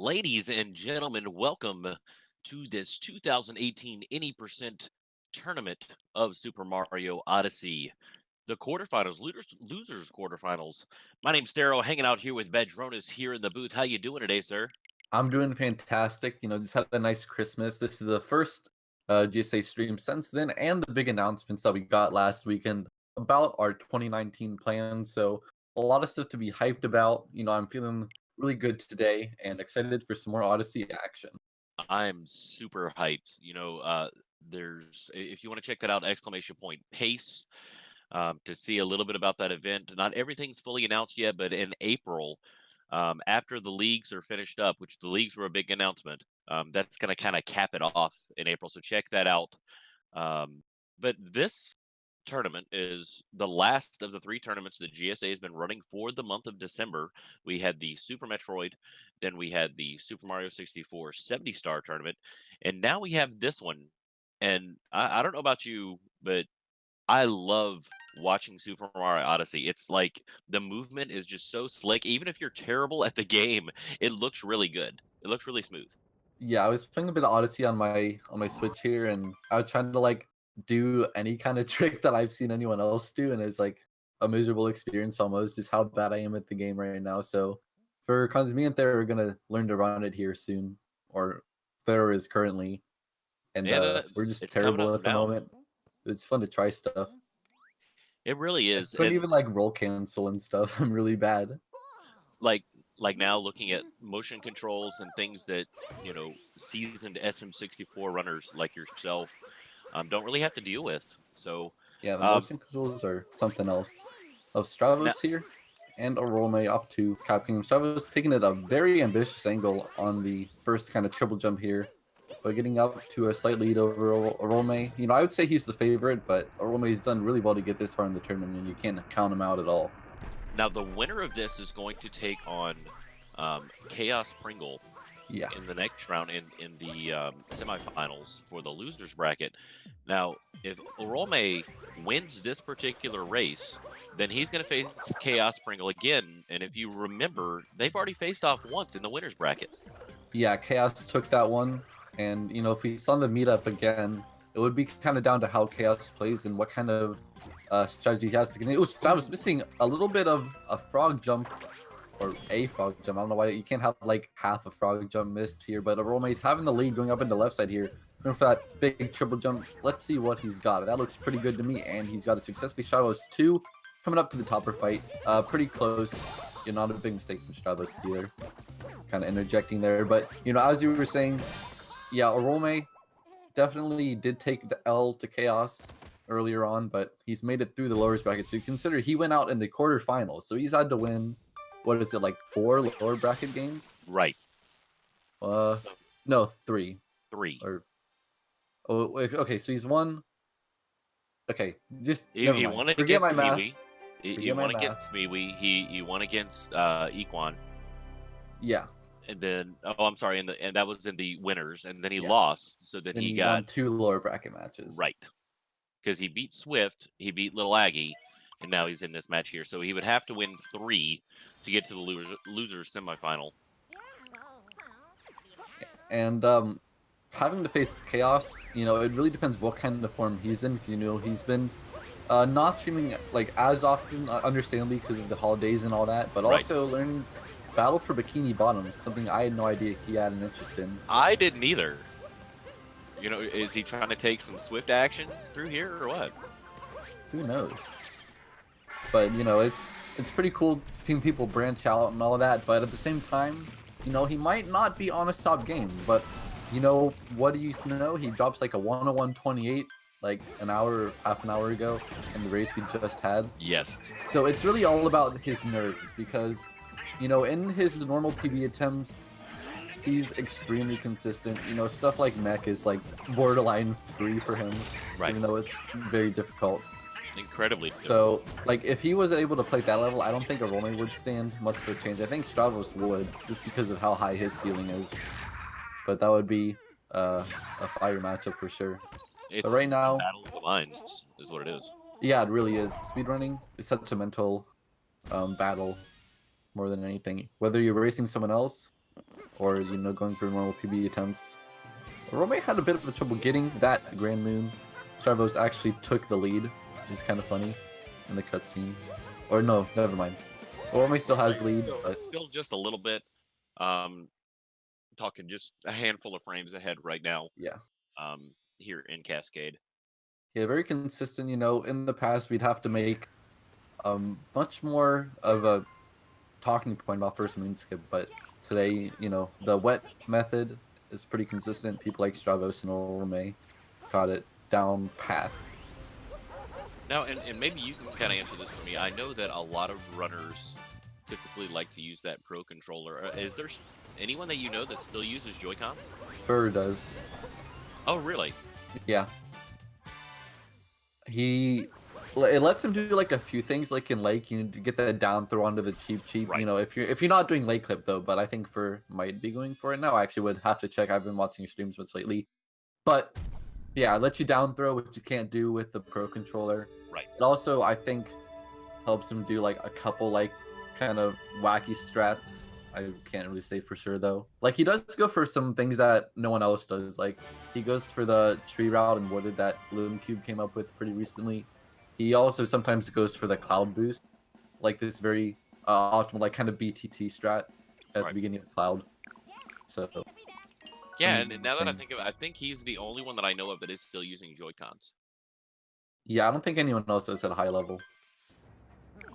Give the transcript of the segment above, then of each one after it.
Ladies and gentlemen, welcome to this 2018 Any% tournament of Super Mario Odyssey. The quarterfinals, losers quarterfinals. My name's Darrow, hanging out here with Bedronis here in the booth. How you doing today, sir? I'm doing fantastic. Just had a nice Christmas. This is the first GSA stream since then, and the big announcements that we got last weekend about our 2019 plans. So a lot of stuff to be hyped about. I'm feeling really good today and excited for some more Odyssey action. I'm super hyped. There's if you want to check that out, exclamation point pace to see a little bit about that event. Not everything's fully announced yet, but in April, after the leagues are finished up, which the leagues were a big announcement, that's going to kind of cap it off in April. So check that out. But this tournament is the last of the three tournaments that GSA has been running for the month of December. We had the Super Metroid, then we had the Super Mario 64 70-star tournament, and now we have this one. And I don't know about you, but I love watching Super Mario Odyssey. It's like the movement is just so slick. Even if you're terrible at the game, it looks really good. It looks really smooth. Yeah, I was playing a bit of Odyssey on my Switch here, and I was trying to like do any kind of trick that I've seen anyone else do, and it's like a miserable experience almost, just how bad I am at the game right now. So for cause me and Thera are gonna learn to run it here soon, or Thera is currently, and And we're just it's coming terrible up at the now. moment. It's fun to try stuff. It really I is. couldn't And even like roll cancel and stuff. I'm really bad. like like now looking at motion controls and things that, seasoned SM64 runners like yourself don't really have to deal with. So Yeah, the um motion controls are something else. Of now Stravos here, and Orolme off to Capcom. Stravos taking it a very ambitious angle on the first kind of triple jump here, but getting up to a slight lead over Orolme. I would say he's the favorite, but Orolme's done really well to get this far in the tournament, and you can't count him out at all. now the winner of this is going to take on Chaos Pringle Yeah. in the next round in the semifinals for the losers bracket. Now, if Orolme wins this particular race, then he's going to face Chaos Pringle again. And if you remember, they've already faced off once in the winners bracket. Yeah, Chaos took that one, and if we saw the meetup again, it would be kind of down to how Chaos plays and what kind of strategy he has to get. Oh, I was missing a little bit of a frog jump, or a frog jump. I don't know why you can't have like half a frog jump missed here, but a rollmate having the lead going up into the left side here, going for that big triple jump. Let's see what he's got. That looks pretty good to me, and he's got it successfully. Stravos 2 coming up to the topper fight. Pretty close. Not a big mistake from Stravos either. Kind of interjecting there, but as you were saying, yeah, Orolme definitely did take the L to Chaos earlier on, but he's made it through the lowers bracket. So you consider he went out in the quarterfinals, so he's had to win. What is it, like 4 lower bracket games? Right. No, 3. 3. Or okay, so he's won. Okay, just He, never he mind. won it Forget against my math. MeWe. He Forget my won math. against MeWe. He won against Equan. Yeah. And then, oh, I'm sorry, and that was in the winners, and then he Yeah. lost, so then Then he he got won 2 lower bracket matches. right, because he beat Swift, he beat Little Aggie, and now he's in this match here. So he would have to win 3 to get to the losers semifinal. And having to face Chaos, it really depends what kind of form he's in. He's been not streaming like as often, understandably because of the holidays and all that, but Right. also learning Battle for Bikini Bottoms, something I had no idea he had an interest in. I didn't either. Is he trying to take some Swift action through here or what? Who knows? But it's pretty cool seeing people branch out and all that. But at the same time, he might not be on a top game. But what do you know? He drops like a 101.28 like half an hour ago in the race we just had. Yes. So it's really all about his nerves because, in his normal PB attempts, he's extremely consistent. Stuff like mech is like borderline free for him, Right. even though it's very difficult. Incredibly so. Like if he was able to play that level, I don't think Orolme would stand much of a change. I think Stravos would, just because of how high his ceiling is. But that would be a fire matchup for sure. It's right now, battle of the minds is what it is. Yeah, it really is. Speedrunning is such a mental battle more than anything. Whether you're racing someone else or going for normal PB attempts. Orolme had a bit of trouble getting that Grand Moon. Stravos actually took the lead, which is kind of funny in the cutscene. Or no, never mind. Orolme still has the lead, but Still just a little bit. Talking just a handful of frames ahead right now. Yeah. Here in Cascade. Yeah, very consistent. In the past, we'd have to make much more of a talking point about first moon skip, but today, the wet method is pretty consistent. People like Stravos and Orolme got it down pat. Now, and maybe you can kind of answer this for me. I know that a lot of runners typically like to use that Pro controller. Is there anyone that you know that still uses Joy-Cons? Fur does. Oh, really? Yeah. It lets him do like a few things, like in Lake, you get that down throw onto the cheap. Right. If you're not doing Lake clip though, but I think Fur might be going for it now. I actually would have to check. I've been watching streams much lately, but yeah, it lets you down throw, which you can't do with the Pro controller. Right. It also, I think, helps him do like a couple like kind of wacky strats. I can't really say for sure though. Like he does go for some things that no one else does. Like he goes for the tree route and wooded that Loom Cube came up with pretty recently. He also sometimes goes for the cloud boost, like this very optimal like kind of BTT strat at the beginning of Cloud. So yeah, and now that I think of it, I think he's the only one that I know of that is still using Joy-Cons. Yeah, I don't think anyone else does at a high level.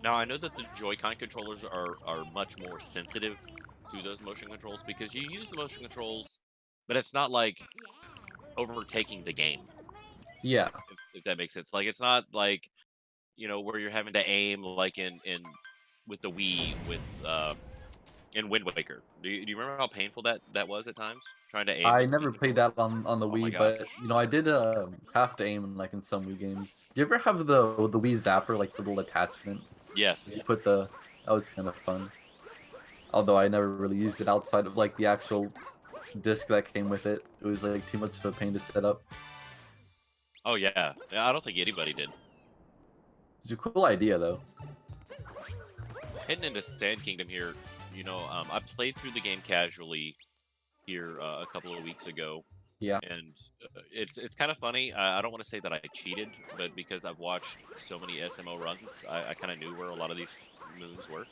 Now, I know that the Joy-Con controllers are much more sensitive to those motion controls because you use the motion controls, but it's not like overtaking the game. Yeah. If that makes sense. Like, it's not like, where you're having to aim like in with the Wii in Wind Waker. Do you remember how painful that was at times? Trying to aim. I never played that on the Wii, but gosh. I did have to aim like in some Wii games. Do you ever have the Wii Zapper, like the little attachment? Yes. You put that was kind of fun. Although I never really used it outside of like the actual disc that came with it. It was like too much of a pain to set up. Oh yeah, I don't think anybody did. It's a cool idea though. Heading into Sand Kingdom here, I played through the game casually here a couple of weeks ago. Yeah. And it's kind of funny. I don't want to say that I cheated, but because I've watched so many SMO runs, I kind of knew where a lot of these moons were.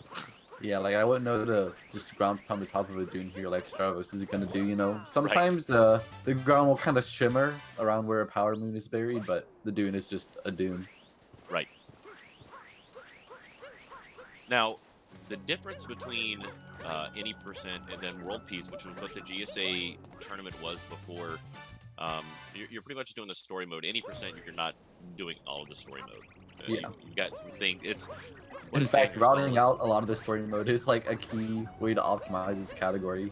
Yeah, like I wouldn't know to just ground pound the top of a dune here like Stravos is gonna do, Sometimes the ground will kind of shimmer around where a power moon is buried, but the dune is just a dune. Right. Now, the difference between any percent and then World Peace, which was what the GSA tournament was before, you're pretty much doing the story mode. Any percent, you're not doing all of the story mode. Yeah. You've got some things. In fact, routing out a lot of the story mode is like a key way to optimize this category.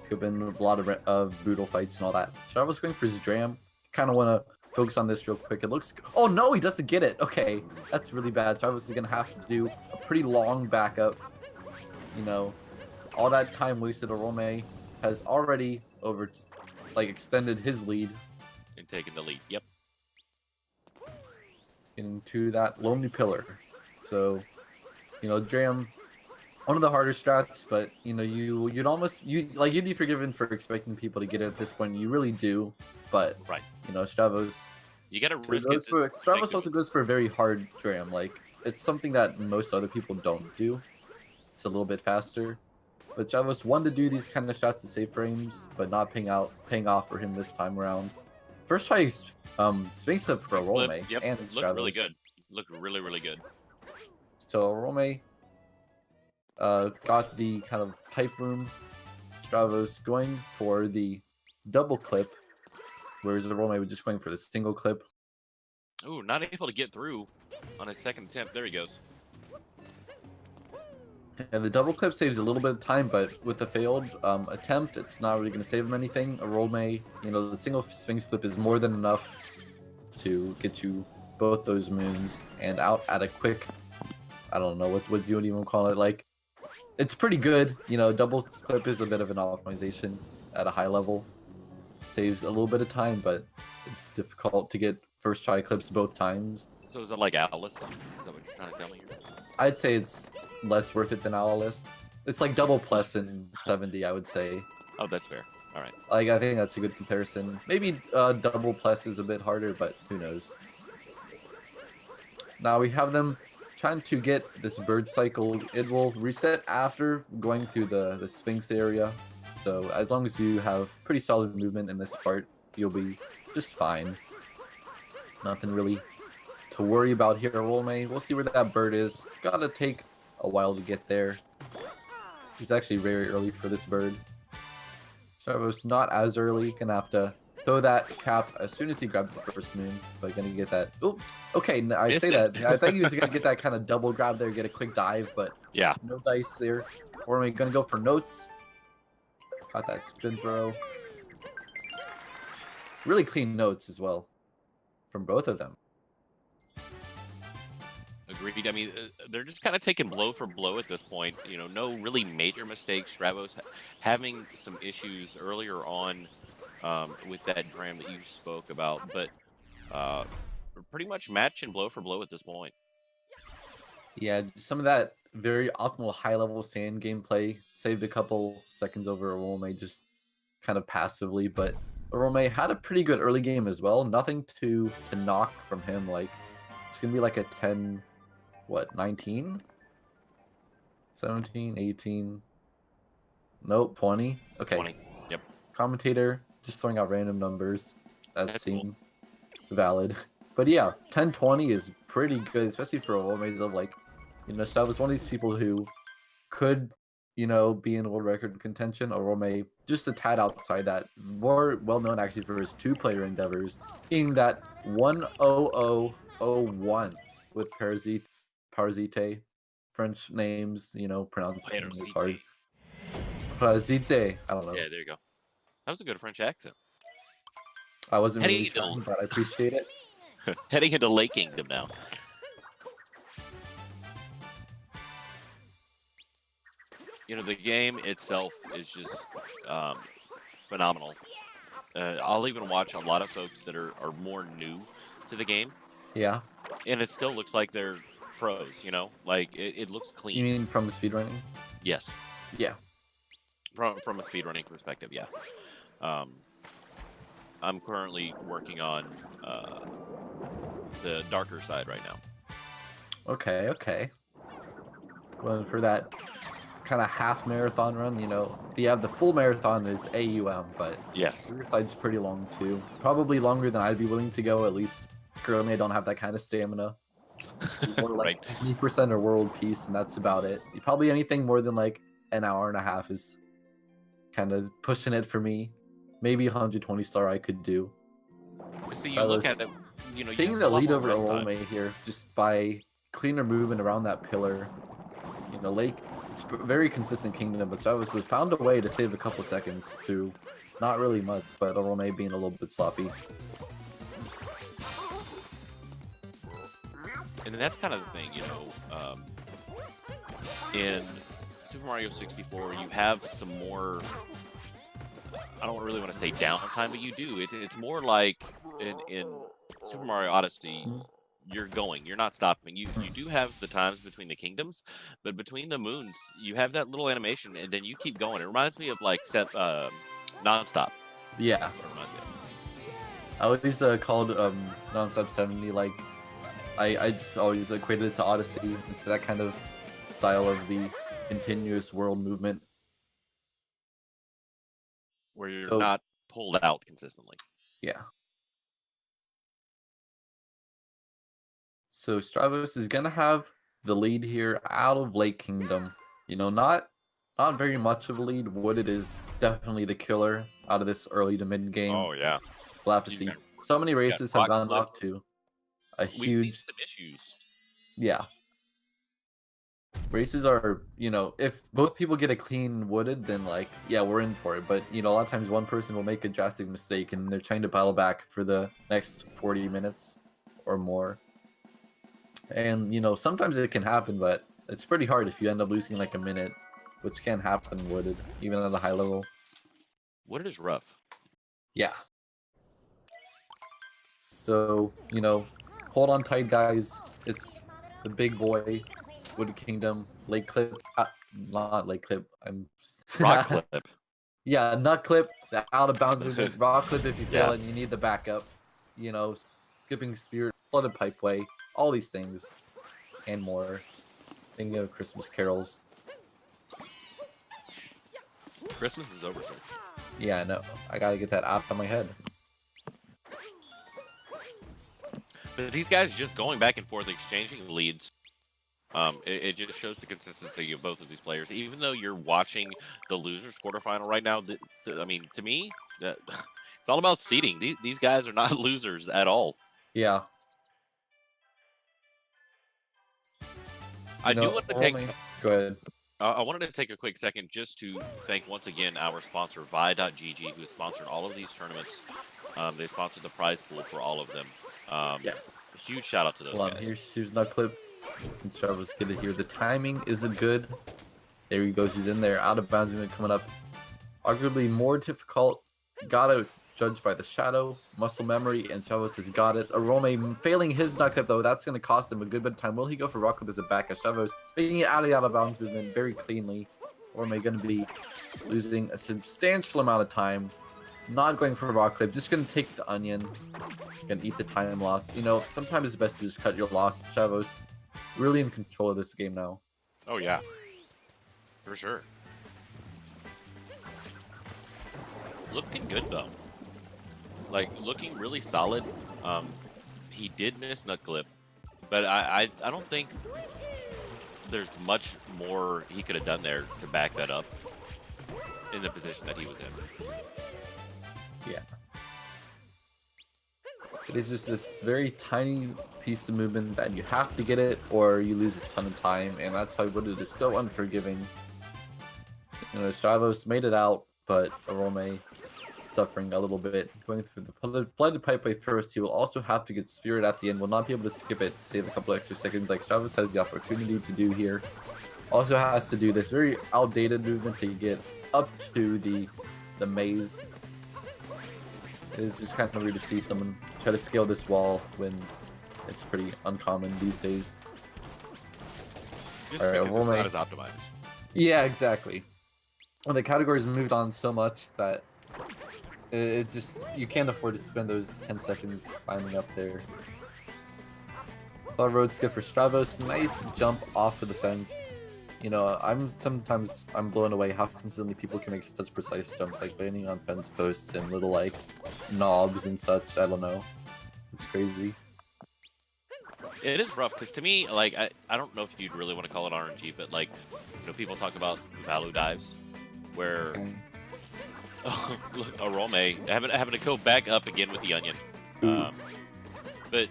There's been a lot of brutal fights and all that. Stravos going for his dram. Kind of want to focus on this real quick. It looks... Oh no, he doesn't get it. Okay, that's really bad. Stravos is going to have to do a pretty long backup. All that time wasted. Orolme has already extended his lead. And taken the lead, yep. Into that lonely pillar. So, Dram, one of the harder strats, but you'd be forgiven for expecting people to get it at this point. You really do, but right. Stravos. You gotta risk it. Stravos also goes for a very hard Dram. Like it's something that most other people don't do. It's a little bit faster, but Stravos wanted to do these kind of shots to save frames, but not paying off for him this time around. First try, Sphinx Clip for Orolme and Stravos. Looked really good. Looked really, really good. So Orolme got the kind of pipe room. Stravos going for the double clip, whereas Orolme was just going for the single clip. Ooh, not able to get through on his second attempt. There he goes. And the double clip saves a little bit of time, but with a failed attempt, it's not really going to save him anything. Orolme, the single Sphinx clip is more than enough to get you both those moons and out at a quick... I don't know what you would even call it. Like, it's pretty good. Double clip is a bit of an optimization at a high level. Saves a little bit of time, but it's difficult to get first try clips both times. So is it like Alice? Is that what you're trying to tell me here? I'd say it's less worth it than Alice. It's like double plus in 70, I would say. Oh, that's fair. All right. Like, I think that's a good comparison. Maybe double plus is a bit harder, but who knows. Now we have them trying to get this bird cycle. It will reset after going through the Sphinx area. So as long as you have pretty solid movement in this part, you'll be just fine. Nothing really to worry about here, Orolme. We'll see where that bird is. Gotta take a while to get there. He's actually very early for this bird. Stravos not as early. Gonna have to throw that cap as soon as he grabs the first moon. But gonna get that. Oh, okay. I say that. I think he was gonna get that kind of double grab there, get a quick dive, but yeah, no dice there. Orolme gonna go for notes. Got that spin throw. Really clean notes as well from both of them. agreed. I mean, they're just kind of taking blow for blow at this point. You know, no really major mistakes. Stravos having some issues earlier on with that dram that you spoke about, but pretty much matching blow for blow at this point. Yeah, some of that very optimal high-level sand gameplay saved a couple seconds over Orolme just kind of passively, but Orolme had a pretty good early game as well. Nothing to knock from him. Like, it's going to be like a 10, what, 19? 17, 18? Nope, 20? Okay. 20. Yep. Commentator, just throwing out random numbers. That seemed cool. valid. But yeah, 10-20 is pretty good, especially for Orolme's of like, you know, Stravos was one of these people who could, you know, be in world record contention. Orolme just a tad outside that. More well known actually for his two-player endeavors, being that 10001 with Parasite. French names, you know, pronunciation is hard. Parasite. I don't know. Yeah, there you go. That was a good French accent. I wasn't really trying, but I appreciate it. Heading into Lake Kingdom now. You know, the game itself is just phenomenal. I'll even watch a lot of folks that are more new to the game. Yeah. And it still looks like they're pros, you know? Like, it looks clean. You mean from speedrunning? Yes. Yeah. From a speedrunning perspective, yeah. I'm currently working on the darker side right now. Okay. Going for that kind of half marathon run, you know. The full marathon is AUM, but yes, the side's pretty long too. Probably longer than I'd be willing to go. At least currently, I don't have that kind of stamina. More like 20% or world peace, and that's about it. Probably anything more than like an hour and a half is kind of pushing it for me. Maybe 120 star I could do. So you look at it, you know, taking the lead over Orolme here just by cleaner movement around that pillar. You know, Lake, it's a very consistent kingdom, but Stravos has found a way to save a couple seconds through not really much, but Orolme being a little bit sloppy. And that's kind of the thing, you know, in Super Mario 64, you have some more, I don't really want to say downtime, but you do. It's more like in Super Mario Odyssey, you're not stopping. You do have the times between the kingdoms, but between the moons, you have that little animation, and then you keep going. It reminds me of like nonstop. Yeah. I always called nonstop 70 like I just always equated it to Odyssey. It's that kind of style of the continuous world movement. Where you're not pulled out consistently. Yeah. So Stravos is going to have the lead here out of Lake Kingdom. You know, not very much of a lead. Wooded is definitely the killer out of this early to mid game. Oh, yeah. We'll have to see. So many races have gone off to a huge... some issues. Yeah. Races are, you know, if both people get a clean wooded, then like, yeah, we're in for it. But, you know, a lot of times one person will make a drastic mistake and they're trying to battle back for the next 40 minutes or more. And, you know, sometimes it can happen, but it's pretty hard if you end up losing like a minute, which can happen wooded, even at a high level. Wooded is rough. Yeah. So, you know, hold on tight, guys. It's the big boy, Wooded Kingdom, Lake Cliff. not leg clip. I'm Rock clip. Yeah, nut clip, the out of bounds movement, rock clip if you fail Yeah. it and you need the backup. You know, skipping spirit, flooded pipeway, all these things, and more. Thinking of Christmas carols. Christmas is over, sir. Yeah, no, I gotta get that out of my head. But these guys just going back and forth, exchanging leads. It just shows the consistency of both of these players. Even though you're watching the losers quarterfinal right now, I mean, to me, it's all about seeding. These guys are not losers at all. Yeah. I do want to take. Go ahead. I wanted to take a quick second just to thank once again our sponsor, Vi.gg, who has sponsored all of these tournaments. They sponsored the prize pool for all of them. Yeah. Huge shout out to those guys. Here's nut clip. And Stravos get it here. The timing isn't good. There he goes. He's in there. Out of bounds movement coming up. Arguably more difficult. Gotta judge by the shadow, muscle memory, and Stravos has got it. Orolme failing his nut clip though. That's gonna cost him a good bit of time. Will he go for rock clip as a backup? Stravos making it out of bounds movement very cleanly. Orolme gonna be losing a substantial amount of time. Not going for a rock clip. Just gonna take the onion. Gonna eat the time loss. You know, sometimes it's best to just cut your loss. Stravos really in control of this game now. Oh yeah, for sure. Looking good though. Like looking really solid. He did miss nut clip, but I don't think there's much more he could have done there to back that up in the position that he was in. Yeah. It is just this very tiny piece of movement that you have to get it or you lose a ton of time, and that's why Wooded is so unforgiving. You know, Stravos made it out, but Orolme suffering a little bit. Going through the flooded pipeway first, he will also have to get Spirit at the end. Will not be able to skip it to save a couple extra seconds like Stravos has the opportunity to do here. Also has to do this very outdated movement to get up to the maze. It is just kind of weird to see someone try to scale this wall when it's pretty uncommon these days. Just because it's not as optimized. Yeah, exactly. When the categories moved on so much that it just, you can't afford to spend those 10 seconds climbing up there. Far road skip for Stravos. Nice jump off of the fence. You know, sometimes I'm blown away how consistently people can make such precise jumps, like landing on fence posts and little like knobs and such. I don't know. It's crazy. It is rough because to me, like I don't know if you'd really want to call it RNG, but like, you know, people talk about value dives, where look, Orolme having to go back up again with the onion. But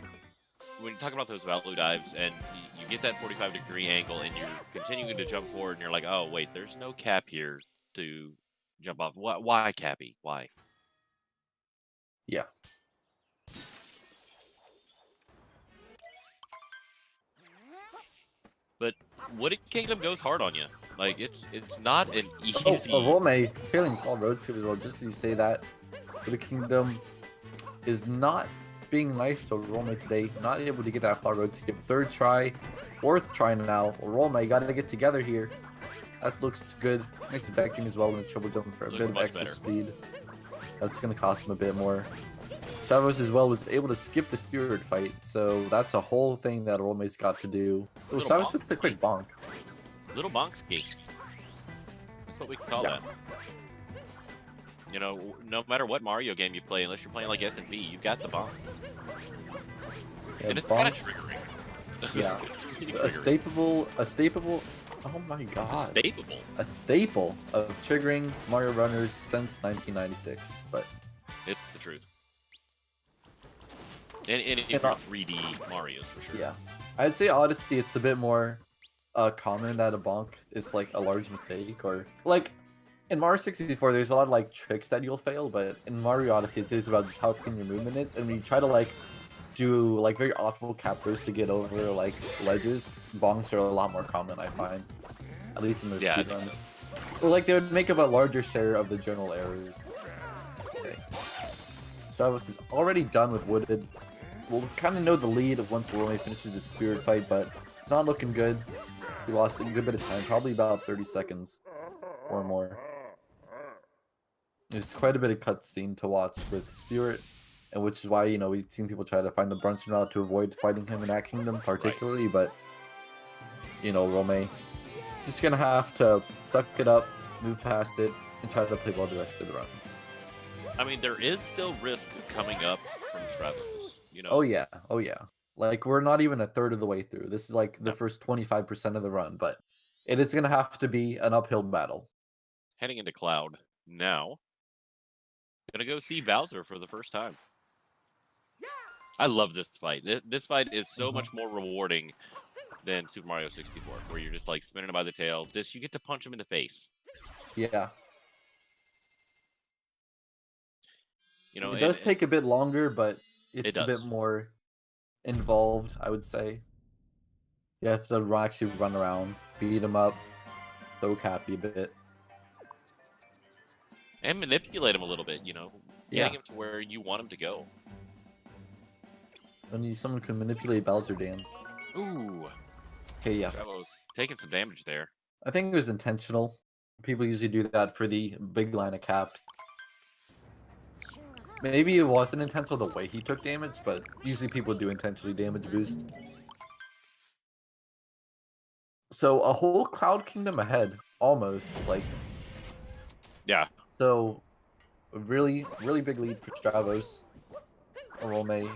when you talk about those value dives and you get that 45-degree angle and you're continuing to jump forward and you're like, oh wait, there's no cap here to jump off. Why Cappy? Why? Yeah. But Wooded Kingdom goes hard on you. Like it's not an easy. Orolme failing all road skip as well. Just as you say that, Wooded Kingdom is not being nice to Orolme today. Not able to get that far road skip. Third try, fourth try now. Orolme got to get together here. That looks good. Nice vacuum as well in the triple jump for a bit of extra speed. That's going to cost him a bit more. Stravos as well was able to skip the spirit fight, so that's a whole thing that Orolme's got to do. Oh, Stravos with the quick bonk. Little bonk ski. That's what we call that. You know, no matter what Mario game you play, unless you're playing like S&B, you got the bonks. Yeah, and it's kind of triggering. Yeah. A staple. Oh my god. A staple of triggering Mario runners since 1996, but it's the truth. And in 3D Marios for sure. Yeah, I'd say Odyssey, it's a bit more common that a bonk is like a large mistake, or like in Mario 64, there's a lot of like tricks that you'll fail, but in Mario Odyssey, it is about just how clean your movement is, and when you try to like do like very optimal cap bursts to get over like ledges, bonks are a lot more common, I find, at least in the speedrun. Or like they would make up a larger share of the general errors. Say, Stravos is already done with Wooded. We'll kind of know the lead of once Orolme finishes the spirit fight, but it's not looking good. We lost a good bit of time, probably about 30 seconds or more. It's quite a bit of cutscene to watch with Spirit, and which is why, you know, we've seen people try to find the Brunson route to avoid fighting him in that kingdom particularly, Right. but, you know, Orolme just gonna have to suck it up, move past it, and try to play well the rest of the run. I mean, there is still risk coming up from Stravos, you know? Oh yeah, oh yeah. Like, we're not even a third of the way through. This is like the No. first 25% of the run, but it is gonna have to be an uphill battle. Heading into Cloud now. Gonna go see Bowser for the first time. I love this fight. This fight is so much more rewarding than Super Mario 64, where you're just like spinning him by the tail. This, you get to punch him in the face. Yeah. You know, It does take a bit longer, but it it's a bit does. more involved, I would say. You have to actually run around, beat him up, throw Cappy a bit. And manipulate him a little bit, you know, getting Yeah. him to where you want him to go. Only someone can manipulate Bowser, Dan. Ooh. Okay, yeah. Stravos taking some damage there. I think it was intentional. People usually do that for the big line of caps. Maybe it wasn't intentional the way he took damage, but usually people do intentionally damage boost. So a whole Cloud Kingdom ahead, almost, like. Yeah. So, a really, really big lead for Stravos. Orolme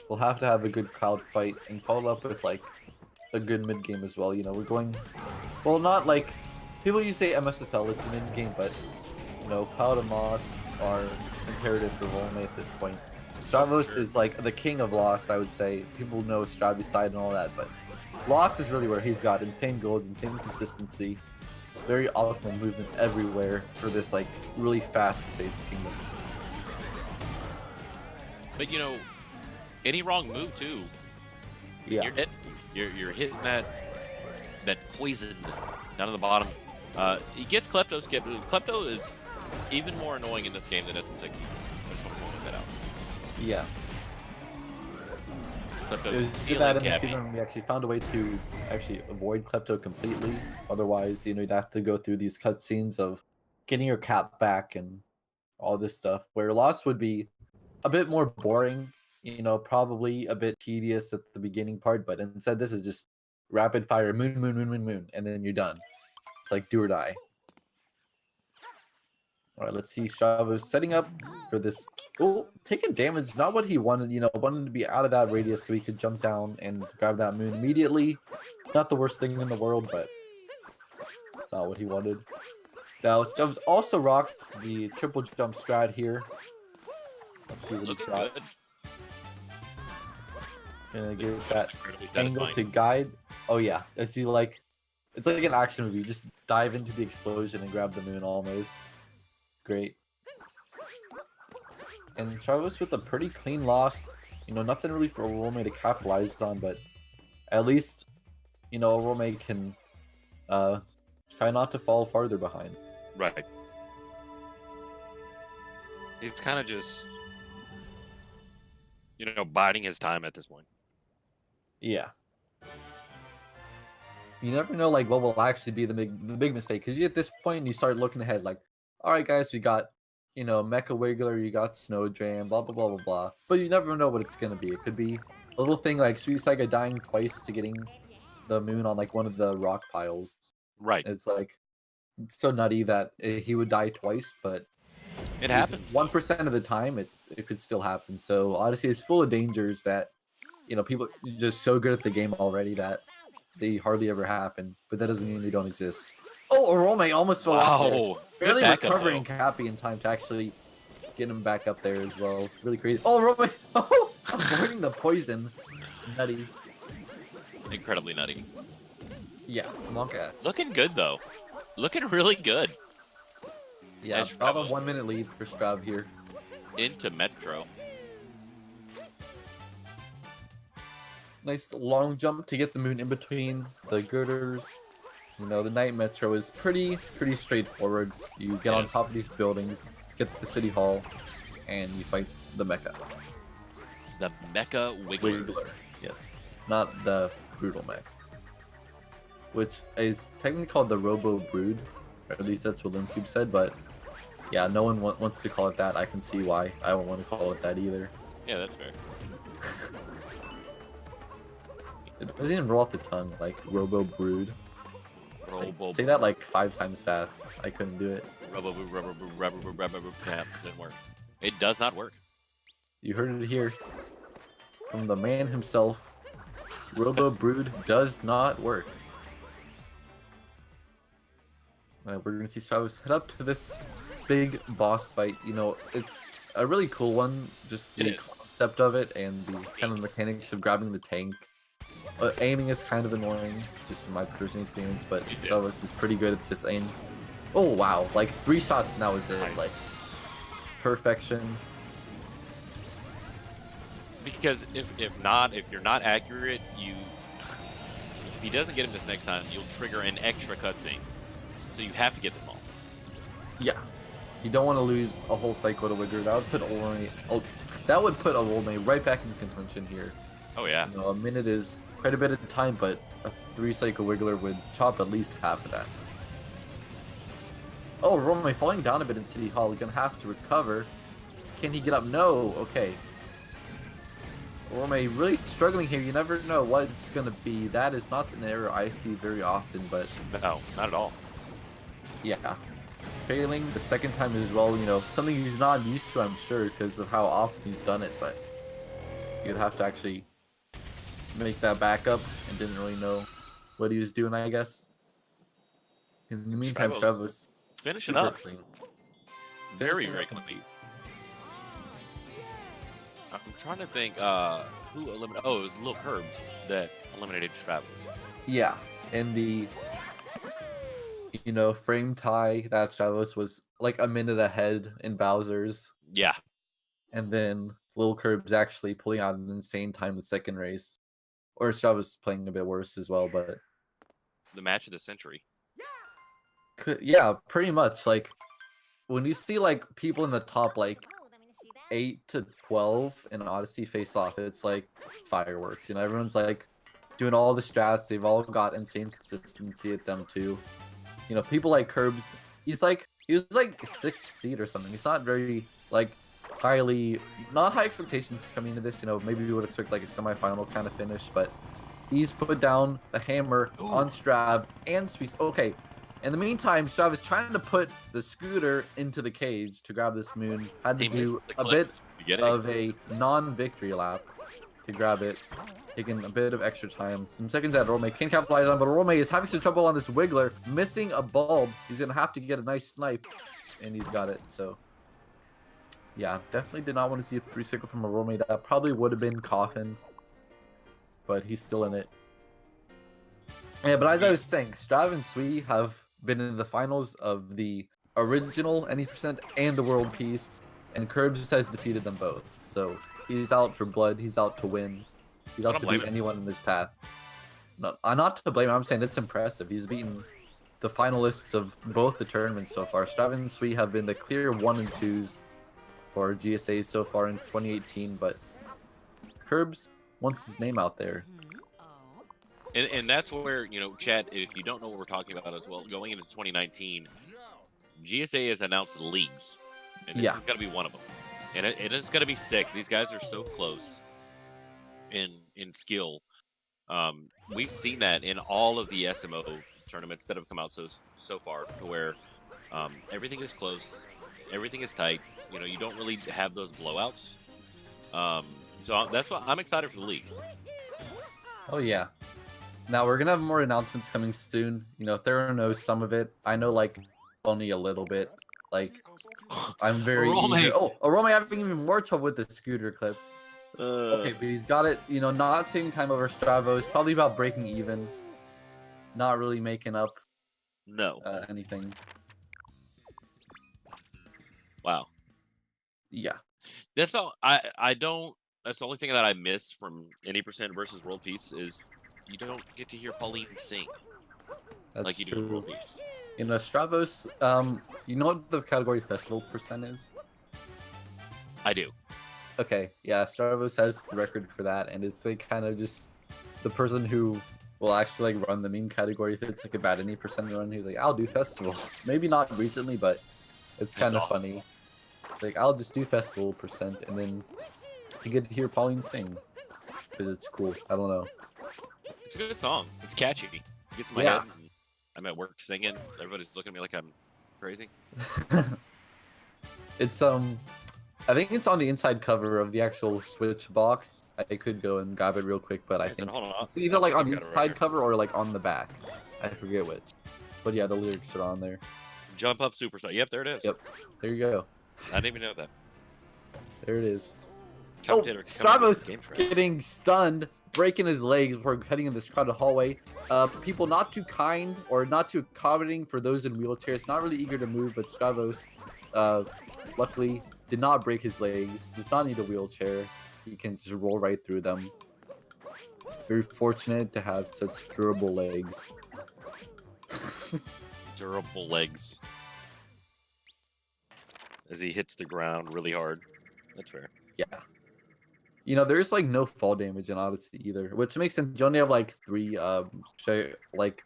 will have to have a good Cloud fight and follow up with, like, a good mid game as well. You know, we're going, well, not like, people usually say MSSL is the mid game, but, you know, Cloud and Lost are imperative for Orolme at this point. Stravos is like the king of Lost, I would say. People know Stravos' side and all that, but Lost is really where he's got insane golds, insane consistency, very optimal movement everywhere for this like really fast-paced kingdom. But you know, any wrong move too, Yeah. you're dead. You're hitting that poison down at the bottom. He gets Klepto skipped. Klepto is even more annoying in this game than SN60. I just want to point that out. Yeah. Klepto's It's good stealing that in the Cappy. speedrun we actually found a way to actually avoid Klepto completely. Otherwise, you know, you'd have to go through these cutscenes of getting your cap back and all this stuff. Where Lost would be a bit more boring, you know, probably a bit tedious at the beginning part, but instead this is just rapid fire, moon, moon, moon, moon, moon, and then you're done. It's like do or die. All right, let's see. Stravos setting up for this. Oh, taking damage. Not what he wanted. You know, wanted to be out of that radius so he could jump down and grab that moon immediately. Not the worst thing in the world, but not what he wanted. Now, Stravos also rocks the triple jump strat here. Let's see what he's Looking got. good. Gonna give that Incredibly angle satisfying. to guide. Oh yeah, as you like, it's like an action movie. Just dive into the explosion and grab the moon almost. Great. And Stravos with a pretty clean loss. You know, nothing really for Orolme to capitalize on, but at least, you know, Orolme can try not to fall farther behind. Right. He's kind of just, you know, biding his time at this point. Yeah. You never know, like, what will actually be the big mistake, because at this point you start looking ahead, like, all right, guys, we got, you know, Mecha Wiggler, you got Snowdram, blah blah blah blah blah. But you never know what it's gonna be. It could be a little thing like Sweet Saga dying twice to getting the moon on like one of the rock piles. Right. It's like it's so nutty that he would die twice, but It happens. 1% of the time it could still happen. So Odyssey is full of dangers that, you know, people are just so good at the game already that they hardly ever happen, but that doesn't mean they don't exist. Oh, Orolme almost fell off there. Wow. Barely Good backup, recovering though. Cappy in time to actually get him back up there as well. Really crazy. Oh, Orolme! Oh, avoiding the poison. Nutty. Incredibly nutty. Yeah, Monka. Looking good though. Looking really good. Yeah, Nice about a Strav. 1 minute lead for Strav here. Into Metro. Nice long jump to get the moon in between the girders. You know, the night metro is pretty straightforward. You get on top of these buildings, get to the city hall, and you fight the mecha. The Mecha Wiggler. Wiggler, yes. Not the brutal mech. which is technically called the Robo Brood, or at least that's what Limcube said. But yeah, no one wants to call it that. I can see why. I don't want to call it that either. Yeah, that's fair. It doesn't even roll off the tongue, like Robo Brood. Robo. Say that like 5 times fast. I couldn't do it. Robo. Didn't work. It does not work. You heard it here from the man himself. Robo Brood does not work. We're gonna see Stravos head up to this big boss fight. You know, it's a really cool one. Just the concept of it and the kind of mechanics of grabbing the tank. Aiming is kind of annoying, just from my personal experience, but Stravos is pretty good at this aim. Oh wow, like 3 shots now is it, like perfection. Because if you're not accurate, if he doesn't get him this next time, you'll trigger an extra cutscene. So you have to get them all. Yeah, you don't want to lose a whole cycle to Wiggler. That would put Orolme right back in contention here. Oh yeah. You know, a minute is quite a bit of time, but a 3-cycle Wiggler would chop at least half of that. Oh, Orolme falling down a bit in City Hall. He's gonna have to recover. Can he get up? No. Okay. Orolme really struggling here. You never know what it's gonna be. That is not an error I see very often, but no, not at all. Yeah, failing the second time as well. You know, something he's not used to, I'm sure, because of how often he's done it. But you'd have to actually make that back up, and didn't really know what he was doing, I guess. In the meantime, Stravos finishing up clean. very clean. I'm trying to think who eliminated. Oh, it was Lil Curbs that eliminated Stravos. Yeah, and the frame tie that Stravos was like a minute ahead in Bowser's. Yeah, and then Lil Curbs actually pulling out an insane time the second race, or Stravos playing a bit worse as well. But the match of the century. Yeah, pretty much. Like when you see like people in the top like 8 to 12 in Odyssey face off, it's like fireworks. You know, everyone's like doing all the strats. They've all got insane consistency at them too. You know, people like Curbs, he was like 6th seed or something. He's not very like not high expectations coming into this. You know, maybe we would expect like a semifinal kind of finish, but he's put down the hammer on Strav and Sweet. Okay. In the meantime, Strav is trying to put the scooter into the cage to grab this moon. Had to do a bit of a non-victory lap to grab it, taking a bit of extra time. Some seconds that Orolme can capitalize on, but Orolme is having some trouble on this Wiggler, missing a bulb. He's gonna have to get a nice snipe, and he's got it. So, yeah, definitely did not want to see a 3-cycle from Orolme. That probably would have been Coffin, but he's still in it. Yeah, but as I was saying, Strav and Sui have been in the finals of the original Any% and the World Peace, and Curbs has defeated them both. So he's out for blood. He's out to win. He's out to beat anyone in his path. No, not to blame him. I'm saying it's impressive. He's beaten the finalists of both the tournaments so far. Strav and Sui have been the clear 1 and 2s for GSA so far in 2018, but Curbs wants his name out there. And that's where, you know, chat, if you don't know what we're talking about as well, going into 2019, GSA has announced leagues. And this is going to be one of them. And it's going to be sick. These guys are so close in skill. We've seen that in all of the SMO tournaments that have come out so far, to where everything is close, everything is tight. You know, you don't really have those blowouts. So that's why I'm excited for the league. Oh, yeah. Now, we're going to have more announcements coming soon. You know, Thera knows some of it. I know, like, only a little bit. Like, I'm very eager. Oh, Orolme having even more trouble with the scooter clip. Okay, but he's got it, you know, not taking time over Stravos. Probably about breaking even. Not really making up anything. Wow. Yeah. That's all. I don't. That's the only thing that I miss from Any% versus World Peace is you don't get to hear Pauline sing. That's like you true. do in World Peace. You know, Stravos, you know what the category festival percent is? I do. Okay, yeah, Stravos has the record for that, and it's like kind of just the person who will actually like run the meme category if it's like a bad any percent run. He's like, I'll do festival. Maybe not recently, but it's kind of awesome. funny. It's like, I'll just do festival percent, and then you get to hear Pauline sing because it's cool. I don't know. It's a good song. It's catchy. It gets in my Yeah. head. And I'm at work singing. Everybody's looking at me like I'm crazy. It's I think it's on the inside cover of the actual Switch box. I could go and grab it real quick, but I think Hold on. it's either like on the I've got it right inside here. cover or like on the back. I forget which. But yeah, the lyrics are on there. Jump Up Superstar. Yep, there it is. Yep. There you go. I didn't even know that. There it is. Commentator, Stravos game track. getting stunned, breaking his legs before heading in this crowded hallway. People not too kind or not too accommodating for those in wheelchairs. Not really eager to move, but Stravos, luckily, did not break his legs. Does not need a wheelchair. He can just roll right through them. Very fortunate to have such durable legs. Durable legs. As he hits the ground really hard. That's fair. Yeah. You know, there's like no fall damage in Odyssey either, which makes sense. You only have like 3 like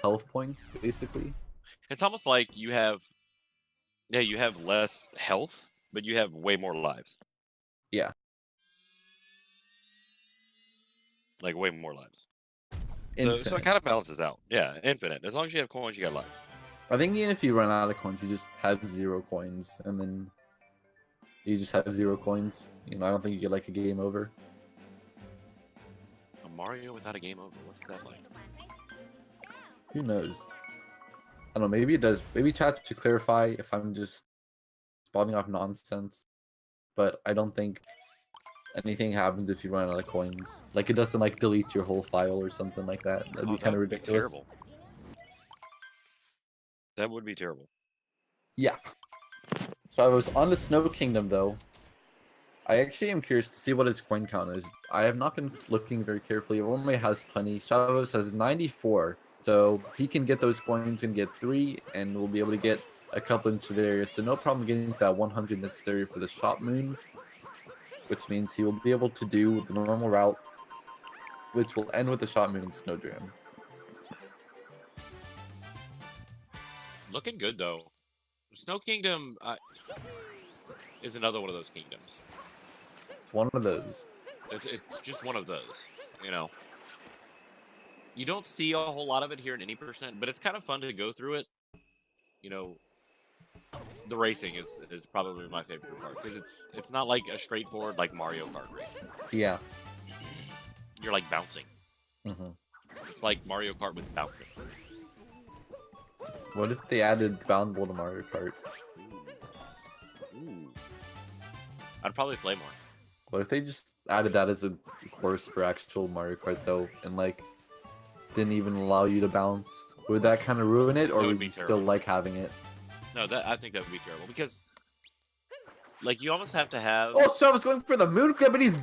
health points basically. It's almost like you have less health, but you have way more lives. Yeah. Like way more lives. Infinite. So it kind of balances out. Yeah, infinite. As long as you have coins, you got life. I think even if you run out of coins, you just have 0 coins, and then you just have 0 coins. You know, I don't think you get like a game over. A Mario without a game over. What's that like? Who knows? I don't know. Maybe it does. Maybe chat should clarify if I'm just spouting off nonsense. But I don't think anything happens if you run out of coins. Like it doesn't like delete your whole file or something like that. That'd be kind of ridiculous. Terrible. That would be terrible. Yeah. So I was on the Snow Kingdom though. I actually am curious to see what his coin count is. I have not been looking very carefully. Orolme has plenty. Stravos has 94. So he can get those coins and get 3, and we'll be able to get a couple in Stradarius. So no problem getting that 100 necessary for the Shop Moon, which means he will be able to do the normal route, which will end with the Shop Moon and Snowdram. Looking good though. Snow Kingdom is another one of those kingdoms. One of those. It's just one of those, you know. You don't see a whole lot of it here in any percent, but it's kind of fun to go through it. You know, the racing is probably my favorite part because it's not like a straightforward like Mario Kart race. Yeah. You're like bouncing. Mm-hmm. It's like Mario Kart with bouncing. What if they added Boundable to Mario Kart? Ooh. I'd probably play more. What if they just added that as a course for actual Mario Kart though, and like didn't even allow you to bounce? Would that kind of ruin it, or would you still like having it? No, I think that would be terrible because, like, you almost have to have. Oh, so I was going for the moon clip, and he's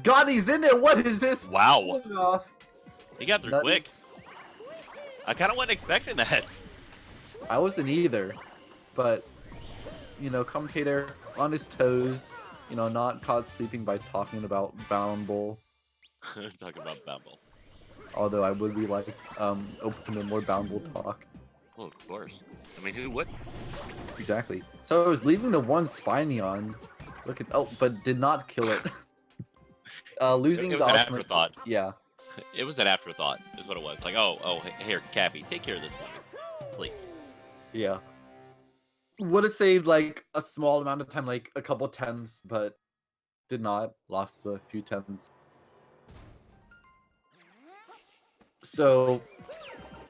in there. What is this? Wow! He got through quick. I kind of wasn't expecting that. I wasn't either, but you know, commentator on his toes. You know, not caught sleeping by talking about Boundable. Talking about Boundable. Although I would be like, open to more Boundable talk. Well, of course. I mean, who wouldn't? Exactly. So I was leaving the one Spiny on. Look at but did not kill it. Losing it was the an ultimate... afterthought. Yeah. It was an afterthought, is what it was. Like, oh, here, Cappy, take care of this one, please. Yeah. Would have saved like a small amount of time, like a couple tens, but did not. Lost a few tens. So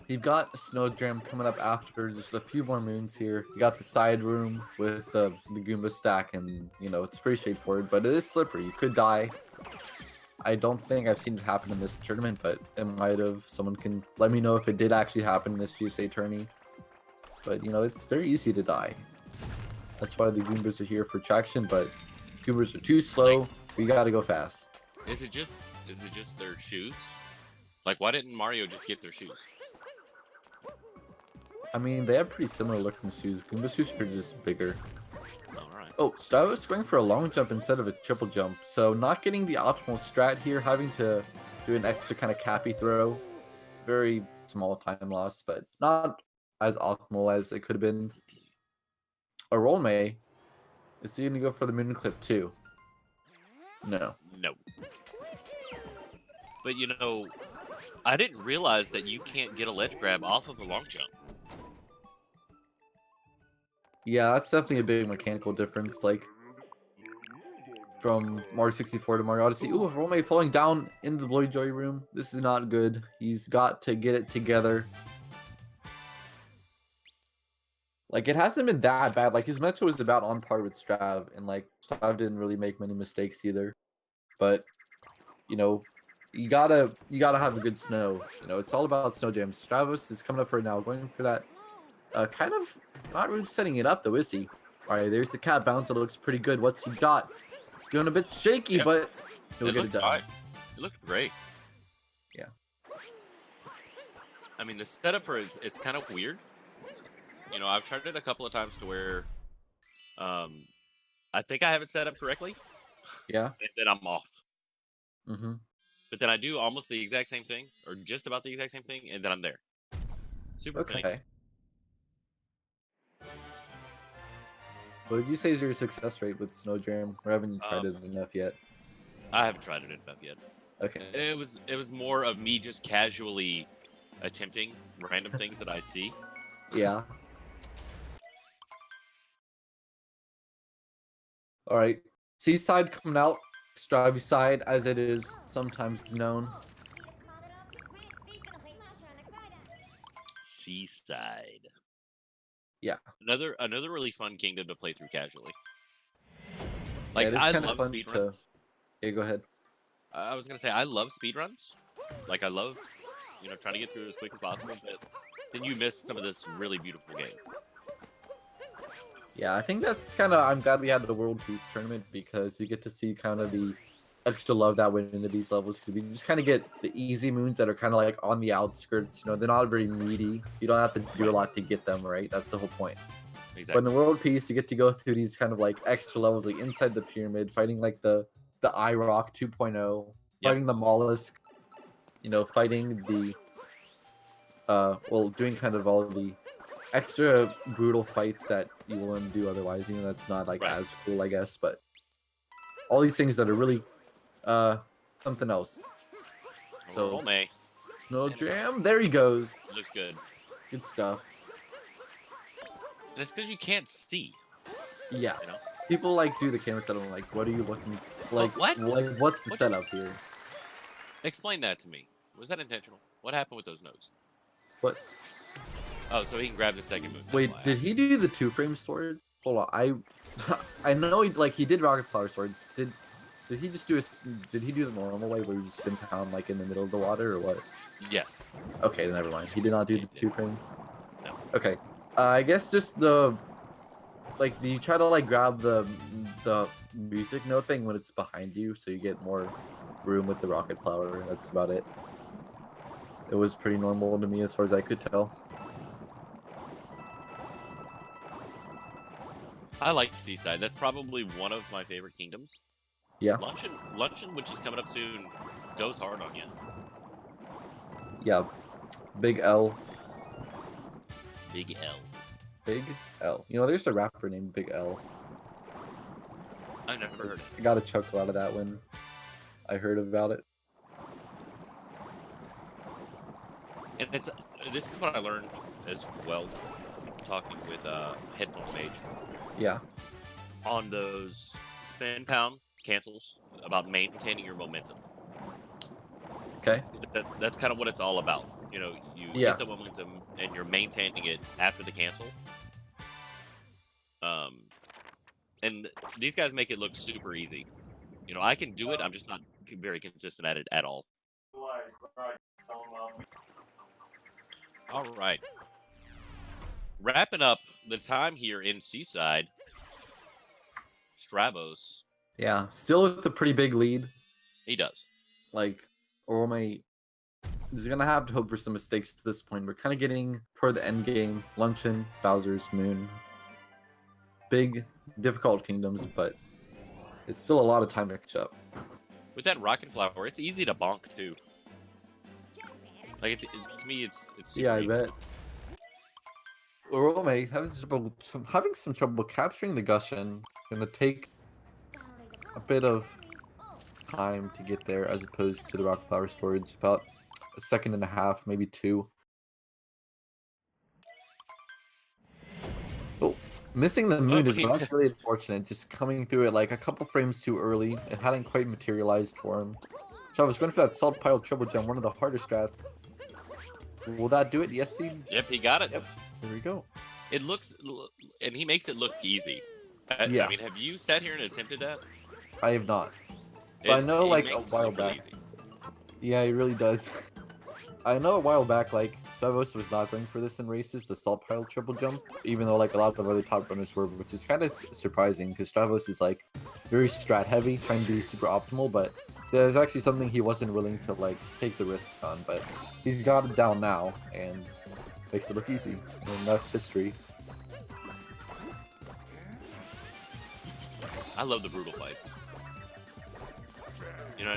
you've got Snowdram coming up after just a few more moons here. You got the side room with the Goomba stack, and you know it's pretty straightforward, but it is slippery. You could die. I don't think I've seen it happen in this tournament, but it might have. Someone can let me know if it did actually happen in this GSA tourney. But, you know, it's very easy to die. That's why the Goombas are here for traction, but Goombas are too slow. We gotta go fast. Is it just their shoes? Like, why didn't Mario just get their shoes? I mean, they have pretty similar looking shoes. Goomba shoes are just bigger. Alright. Oh, Stravos going for a long jump instead of a triple jump. So not getting the optimal strat here, having to do an extra kind of cappy throw. very small time loss, but not as optimal as it could have been. Orolme, is he gonna go for the moon clip too? No. No. But you know, I didn't realize that you can't get a ledge grab off of a long jump. Yeah, that's definitely a big mechanical difference. Like from Mario 64 to Mario Odyssey. Ooh, Orolme falling down in the Bloody Joy room. This is not good. He's got to get it together. Like, it hasn't been that bad. Like, his Metro was about on par with Strav, and, like, Strav didn't really make many mistakes either. But, you know, you gotta have a good snow. You know, it's all about snow jams. Stravos is coming up right now, going for that, kind of not really setting it up, though, is he? All right, there's the cat bounce. It looks pretty good. What's he got? Going a bit shaky, Yep. but he'll get it looked done. fine. It looked great. Yeah. I mean, the setup for it's kind of weird. You know, I've tried it a couple of times to where I think I have it set up correctly. Yeah. And then I'm off. Mm-hmm. But then I do almost the exact same thing, or just about the exact same thing, and then I'm there. Super Okay. finicky. What would you say is your success rate with Snow Jam? Or haven't you tried it enough yet? I haven't tried it enough yet. Okay. It was more of me just casually attempting random things that I see. Yeah. All right. Seaside coming out. Stravy side, as it is sometimes known. Seaside. Yeah. Another really fun kingdom to play through casually. Yeah, Like, it is I kinda love fun speedruns. Yeah, go ahead. I was gonna say I love speedruns. Like, I love, you know, trying to get through as quick as possible, but then you miss some of this really beautiful game. Yeah, I think that's kind of. I'm glad we had the World Peace tournament because you get to see kind of the extra love that went into these levels. Because we just kind of get the easy moons that are kind of like on the outskirts. You know, they're not very meaty. You don't have to do a lot to get them, right? That's the whole point. Exactly. But in the World Peace, you get to go through these kind of like extra levels, like inside the pyramid, fighting like the IROC 2.0, Yep. fighting the mollusk. You know, fighting the well, doing kind of all the extra brutal fights that you wouldn't do otherwise. You know, that's not like Right. as cool, I guess. But all these things that are really something else. So Orolme. Snow Jam, there he goes. Looks good. Good stuff. And it's because you can't see. Yeah. You know? People like do the camera setup. Like, what are you looking? Like, what? Like, what's the setup here? Explain that to me. Was that intentional? What happened with those notes? What? Oh, so he can grab the second move. Wait, did he do the 2-frame swords? Hold on, I know he did rocket flower swords. Did he just do did he do the normal way where you just spin pound like in the middle of the water or what? Yes. Okay, then never mind. He did not do the 2-frame. No. Okay, I guess just the like you try to like grab the music note thing when it's behind you, so you get more room with the rocket flower. That's about it. It was pretty normal to me as far as I could tell. I like Seaside. That's probably one of my favorite kingdoms. Yeah. Luncheon, which is coming up soon, goes hard on you. Yeah. Big L. Big L. Big L. You know, there's a rapper named Big L. I've never heard it. I got a chuckle out of that when I heard about it. And this is what I learned as well, talking with Headphone Mage. Yeah. On those spin pound cancels, about maintaining your momentum. Okay. That's kind of what it's all about. You know, you get the momentum and you're maintaining it after the cancel. And these guys make it look super easy. You know, I can do it. I'm just not very consistent at it at all. All right. Wrapping up the time here in Seaside, Stravos. Yeah, still with a pretty big lead. He does. Like, Orolme is going to have to hope for some mistakes to this point. We're kind of getting toward the end game. Luncheon, Bowser's Moon. Big, difficult kingdoms, but it's still a lot of time to catch up. With that rocket flower, it's easy to bonk too. Like to me, it's super Yeah, I easy. bet. Orolme having some trouble capturing the Gushin. Gonna take a bit of time to get there as opposed to the rock flower storage. About a second and a half, maybe 2. Oh, missing the Oh, moon is he, that's really unfortunate. Just coming through it like a couple frames too early. It hadn't quite materialized for him. So I was going for that salt pile triple jump, one of the harder strats. Will that do it? Yes, he. yep, he got it. Yep. There we go. It looks, and he makes it look easy. Yeah. I mean, have you sat here and attempted that? I have not. But I know He like makes a it while look really back. easy. Yeah, he really does. I know a while back, like, Stravos was not going for this in races, the salt pile triple jump, even though, like, a lot of other top runners were, which is kind of surprising, because Stravos is, like, very strat heavy, trying to be super optimal, but there's actually something he wasn't willing to, like, take the risk on, but he's got it down now, and makes it look easy, and that's history. I love the brutal fights. You know,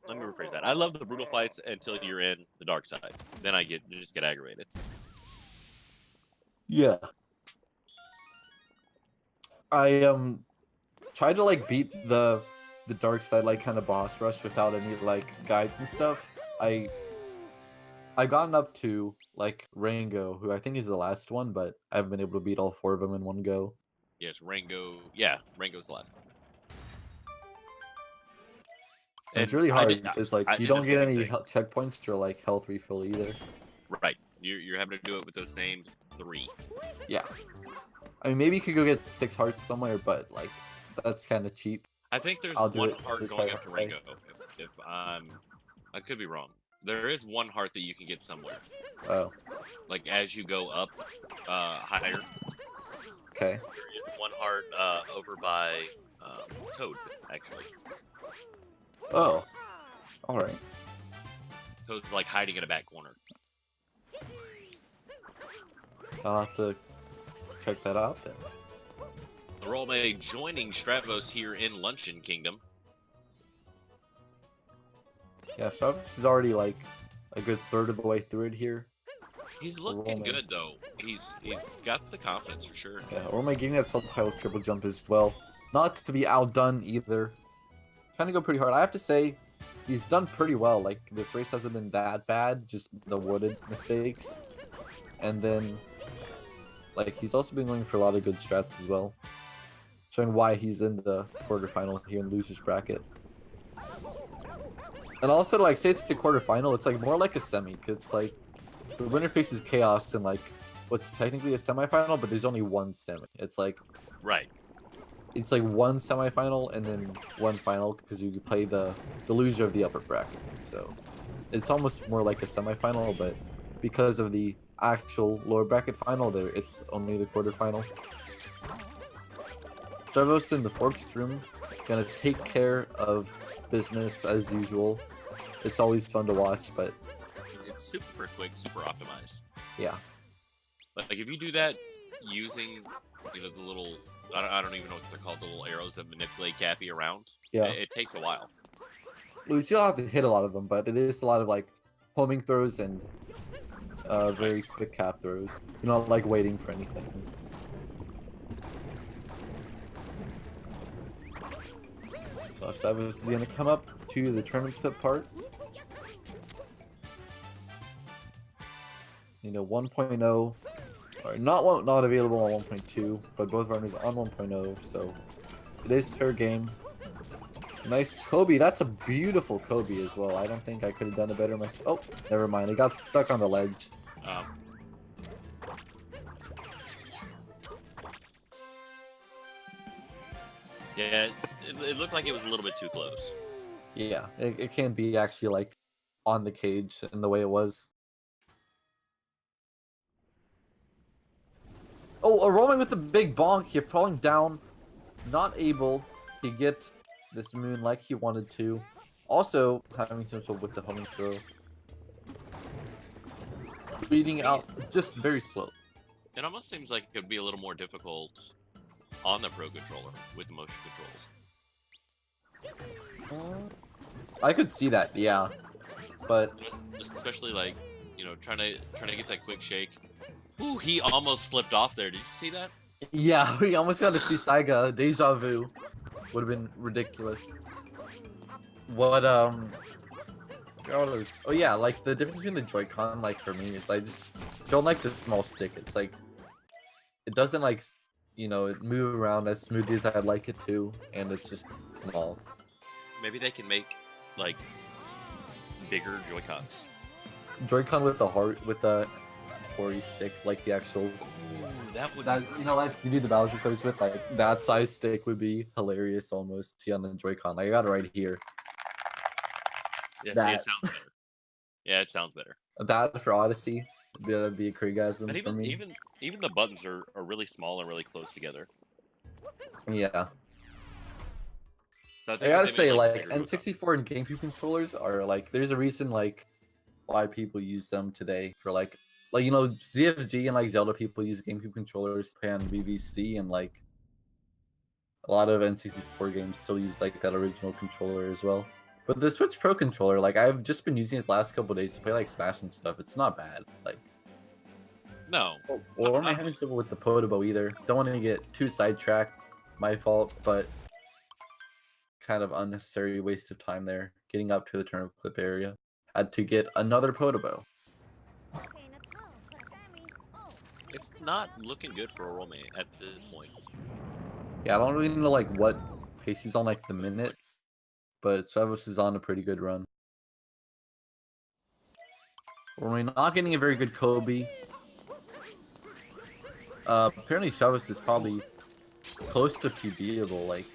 let me rephrase that. I love the brutal fights until you're in the dark side. Then just get aggravated. Yeah. I tried to like beat the dark side like kind of boss rush without any like guides and stuff. I gotten up to like Rango, who I think is the last one, but I haven't been able to beat all 4 of them in one go. Yes, Rango. Yeah, Rango's the last one. And it's And really hard because like I you did the don't get same any thing. checkpoints or like health refill either. Right. You're having to do it with those same 3. Yeah. I mean, maybe you could go get 6 hearts somewhere, but like that's kind of cheap. I think there's I'll do one it heart to going try up to to play. Rango. If I could be wrong. There is one heart that you can get somewhere. Oh, Like as you go up higher, okay. it's one heart over by Toad, actually. Oh, all right. Toad's like hiding in a back corner. I'll have to check that out then. Orolme joining Stravos here in Luncheon Kingdom. Yeah, Stravos is already like a good third of the way through it here. He's looking Orolme. good though. He's got the confidence for sure. Yeah, Orolme getting that salt pile triple jump as well. Not to be outdone either. Trying to go pretty hard. I have to say, he's done pretty well. Like, this race hasn't been that bad, just the wooded mistakes. And then, like, he's also been going for a lot of good strats as well. Showing why he's in the quarterfinal here in loser's bracket. And also, like, say it's the quarterfinal, it's like more like a semi, because it's like the winner faces Chaos in like what's technically a semifinal, but there's only one semi. It's like Right. it's like one semifinal and then one final because you play the loser of the upper bracket. So it's almost more like a semifinal, but because of the actual lower bracket final, there it's only the quarterfinal. Stravos in the Forks room, gonna take care of business as usual. It's always fun to watch, but It's super quick, super optimized. yeah. Like if you do that using, the little, I don't even know what they're called, the little arrows that manipulate Cappy around. Yeah. It takes a while. You still have to hit a lot of them, but it is a lot of like homing throws and very quick cap throws. You're not like waiting for anything. So Stravos is gonna come up to the tournament clip part. 1.0, or not available on 1.2, but both runners on 1.0, so it is fair game. Nice Kobe. That's a beautiful Kobe as well. I don't think I could have done it better myself. Oh, never mind. It got stuck on the ledge. Yeah, it looked like it was a little bit too close. Yeah, it can be actually like on the cage in the way it was. Oh, Orolme with a big bonk here, falling down, not able to get this moon like he wanted to. Also, having some trouble with the homing throw. Beating out just very slow. It almost seems like it could be a little more difficult on the Pro Controller with the motion controls. I could see that, yeah. but especially like, you know, trying to get that quick shake. Ooh, he almost slipped off there. Did you see that? yeah, we almost got to see Saiga deja vu. Would have been ridiculous. What oh yeah, like the difference between the Joy-Con, like for me, is I just don't like the small stick. It's like it doesn't like you know it move around as smoothly as I'd like it to, and it's just small. Maybe they can make like bigger Joy-Cons. Joy-Con with the heart with the Hori stick, like the actual. Ooh, that would. You know, like you do the Bowser pose with, like that size stick would be hilarious almost. See on the Joy-Con, I got it right here. Yeah, see, it sounds better. Yeah, it sounds better. That for Odyssey would be a cregasm But for me. even the buttons are really small and really close together. Yeah. So I gotta if they say, made, like bigger Joy-Cons. N64 and GameCube controllers are like, there's a reason like why people use them today for like you know ZFG and like Zelda people use GameCube controllers, play on BBC, and like a lot of N64 games still use like that original controller as well. But the Switch Pro controller, like I've just been using it the last couple of days to play like Smash and stuff. It's not bad. Like No. or am I having trouble with the Podobo either? Don't want to get too sidetracked. My fault, but kind of unnecessary waste of time there. Getting up to the turnip clip area. Had to get another Podobo. It's not looking good for Orolme at this point. Yeah, I don't really know like what pace he's on like the minute, but Stravos is on a pretty good run. We're not getting a very good Kobe. Apparently Stravos is probably close to PBable. Like,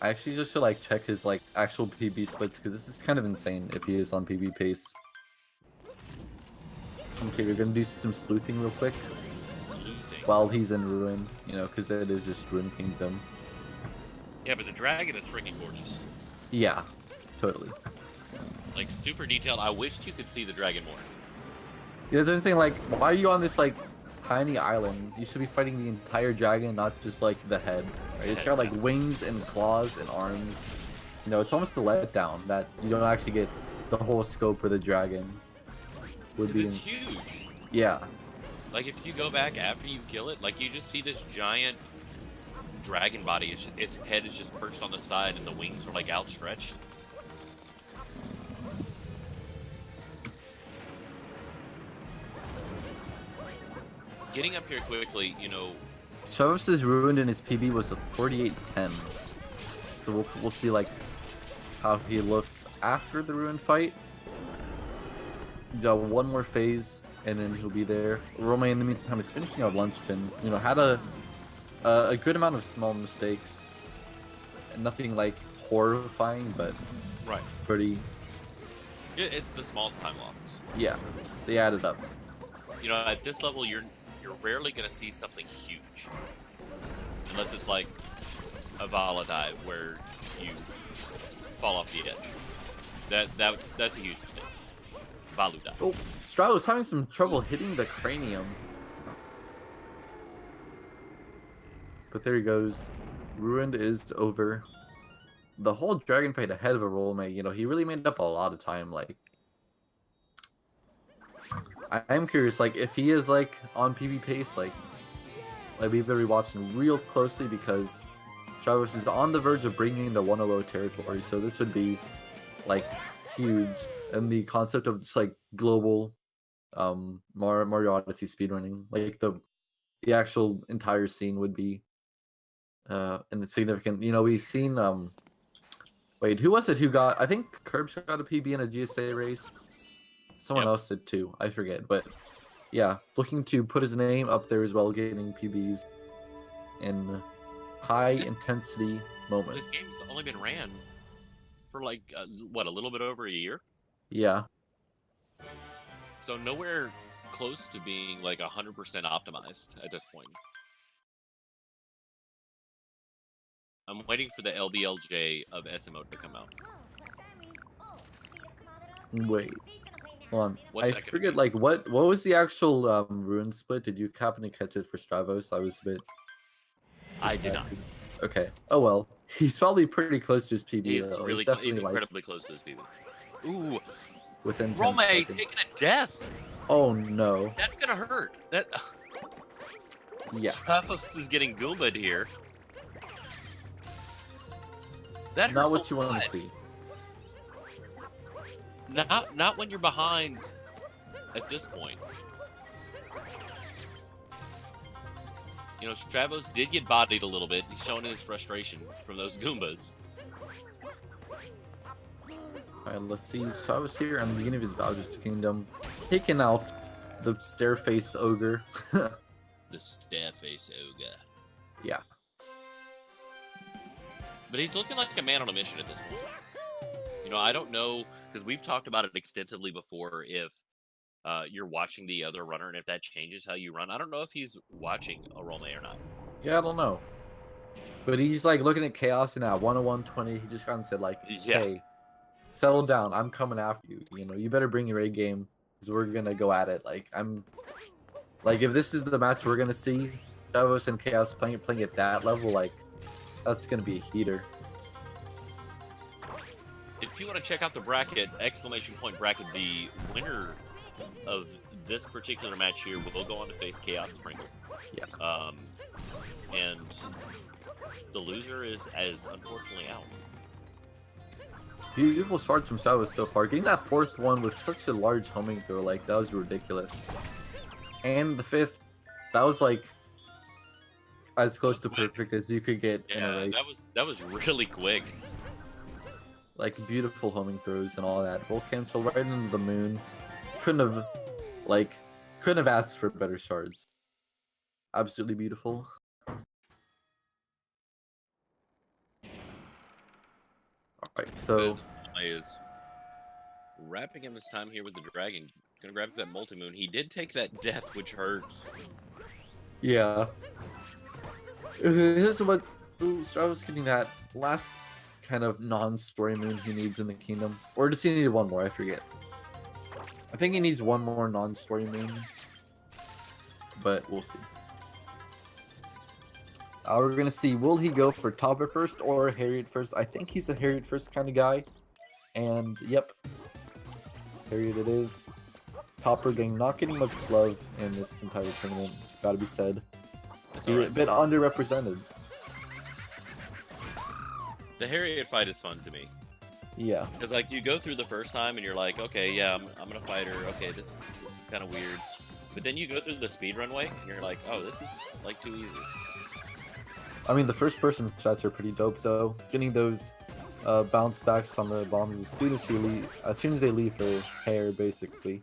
I actually just should like check his like actual PB splits because this is kind of insane if he is on PB pace. Okay, we're gonna do some sleuthing real quick. While he's in Ruin, you know, because it is just Ruin Kingdom. Yeah, but the dragon is freaking gorgeous. Yeah, totally. Like, super detailed. I wished you could see the dragon more. You know what I'm saying? Like, why are you on this, like, tiny island? You should be fighting the entire dragon, not just, like, the head. Right? It's got, like, wings and claws and arms. You know, it's almost a letdown that you don't actually get the whole scope of the dragon. It's huge. Yeah. Like, if you go back after you kill it, like, you just see this giant dragon body. Its head is just perched on the side, and the wings are, like, outstretched. Getting up here quickly, you know... Stravos' ruined in his PB was a 48-10. So we'll see, like, how he looks after the ruin fight. One more phase, and then he'll be there. Orolme, in the meantime, is finishing out lunch and, you know, had a good amount of small mistakes. And nothing, like, horrifying, but pretty... It's the small time losses. Yeah, they added up. You know, at this level, you're rarely going to see something huge. Unless it's like a Vala dive where you fall off the edge. That's a huge mistake. Valu dive. Oh, Stravos having some trouble hitting the cranium. But there he goes. Ruined is over. The whole dragon fight ahead of Orolme, you know, he really made up a lot of time. Like, I'm curious, like, if he is, like, on PB pace, like we've been watching real closely because Stravos is on the verge of bringing the 100 territory, so this would be, like, huge. And the concept of just, like, global Mario Odyssey speedrunning, like, the actual entire scene would be and significant. You know, we've seen, wait, who was it who got, I think Curbs got a PB in a GSA race. Someone else did too, I forget, but yeah, looking to put his name up there as well, getting PBs in high intensity moments. This game's only been ran for like, what, a little bit over a year? Yeah. So nowhere close to being like 100% optimized at this point. I'm waiting for the LBLJ of SMO to come out. Wait. Hold on. What's I forget, like, what was the actual ruin split? Did you happen to catch it for Stravos? I was a bit... I did not. Okay. Oh well. He's probably pretty close to his PB, He's though. really, he's incredibly close to his PB. Ooh, within 10 Orolme seconds. taking a death. Oh no. That's gonna hurt. That Yeah. Stravos is getting Goomba'd here. That hurts Not what a you want lot. to see. Not when you're behind at this point. You know, Stravos did get bodied a little bit. He's showing his frustration from those Goombas. Alright, let's see. So I was here on the beginning of his Bowser's Kingdom, taking out the stare-faced ogre. The stare-faced ogre. Yeah. But he's looking like a man on a mission at this point. You know, I don't know, because we've talked about it extensively before, if you're watching the other runner and if that changes how you run. I don't know if he's watching Orolme or not. Yeah, I don't know. But he's like looking at Chaos and at 101.20, he just kind of said like, Yeah. hey, settle down. I'm coming after you. You know, you better bring your A game because we're going to go at it. Like, if this is the match we're going to see, Stravos and Chaos playing at that level, like, that's going to be a heater. If you want to check out the bracket, exclamation point bracket, the winner of this particular match here will go on to face Chaos Sprinkle. Yeah. And the loser is unfortunately out. Beautiful shards from Stravos so far. Getting that fourth one with such a large homing throw, like, that was ridiculous. And the fifth, that was like as close to perfect as you could get in a race. that was really quick. Like, beautiful homing throws and all that. Roll cancel right into the moon. Couldn't have asked for better shards. Absolutely beautiful. Alright, so Is wrapping him his time here with the dragon. Gonna grab that multi-moon. He did take that death, which hurts. yeah. Here's what Stravos getting that last kind of non-story moon he needs in the kingdom. Or does he need one more? I forget. I think he needs one more non-story moon. But we'll see. We're gonna see, will he go for Topper first or Harriet first? I think he's a Harriet first kind of guy. And yep. Harriet it is. Topper not getting much love in this entire tournament. It's gotta be said. That's He's a bit underrepresented. The Harriet fight is fun to me. Yeah. Because, like, you go through the first time and you're like, okay, yeah, I'm gonna fight her. Okay, this is kind of weird. But then you go through the speedrun way and you're like, oh, this is, like, too easy. I mean, the first person shots are pretty dope, though. Getting those bounce backs on the bombs as soon as they leave her hair, basically.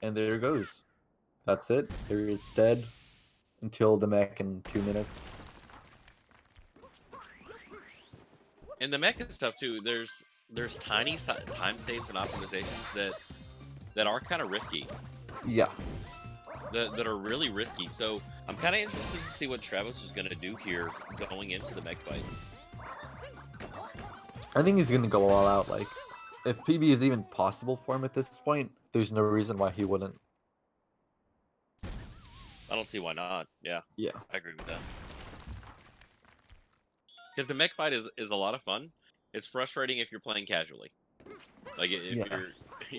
And there it goes. That's it. Harriet's dead until the mech in 2 minutes. And the mecha stuff too. There's tiny time saves and optimizations that are kind of risky. Yeah. That are really risky. So I'm kind of interested to see what Stravos is going to do here going into the mech fight. I think he's gonna go all out. Like, if PB is even possible for him at this point, there's no reason why he wouldn't. I don't see why not. Yeah. Yeah. I agree with that. Because the mech fight is a lot of fun. It's frustrating if you're playing casually. Like if you're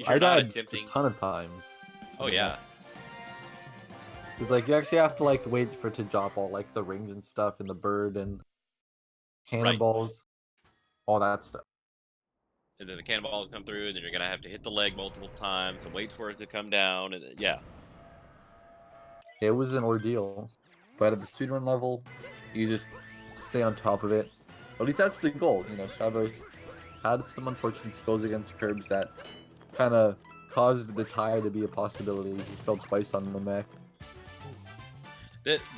I not died attempting. a ton of times. Oh yeah. Because like you actually have to like wait for it to drop all like the rings and stuff and the bird and cannonballs, all that stuff. And then the cannonballs come through, and then you're gonna have to hit the leg multiple times and wait for it to come down. And yeah. It was an ordeal, but at the speedrun level, you just stay on top of it. At least that's the goal. You know, Stravos had some unfortunate spills against curbs that kind of caused the tie to be a possibility. He fell twice on the mech.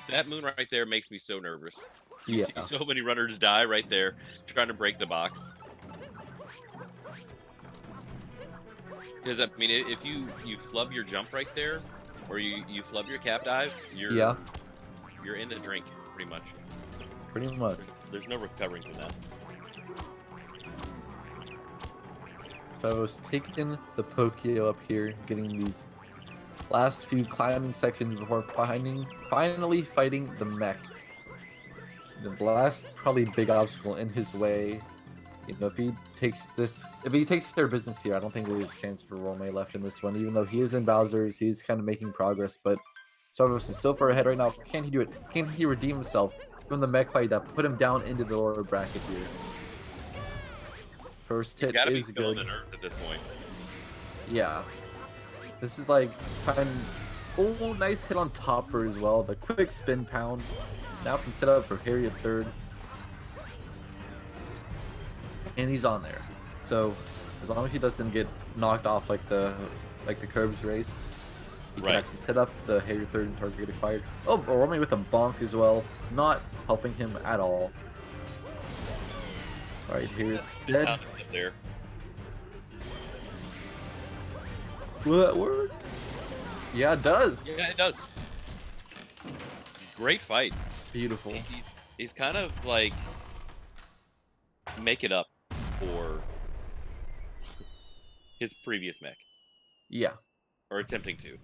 That moon right there makes me so nervous. You Yeah. see so many runners die right there trying to break the box. Because I mean, if you flub your jump right there, or you flub your cap dive, you're in the drink pretty much. Pretty much. There's no recovering from that. So I was taking the Pokio up here, getting these last few climbing sections before finally fighting the mech. The last probably big obstacle in his way You know, if he takes care of business here, I don't think there's a chance for Orolme left in this one. Even though he is in Bowser's, he's kind of making progress. But Stravos is so far ahead right now. Can he do it? Can he redeem himself from the mech fight that put him down into the lower bracket here? First hit is good. The nerves at this point. Yeah, this is like kind. Oh, nice hit on Topper as well. The quick spin pound now can set up for Harry at third. And he's on there. So as long as he doesn't get knocked off like the Curbs race, he can actually set up the Harry third and target acquired. Oh, Orolme with a bonk as well, not helping him at all. All right, here it's dead. There. Will that work? Yeah, it does. Yeah, it does. Great fight. Beautiful. He's kind of like make it up for his previous mech. Yeah. Or attempting to.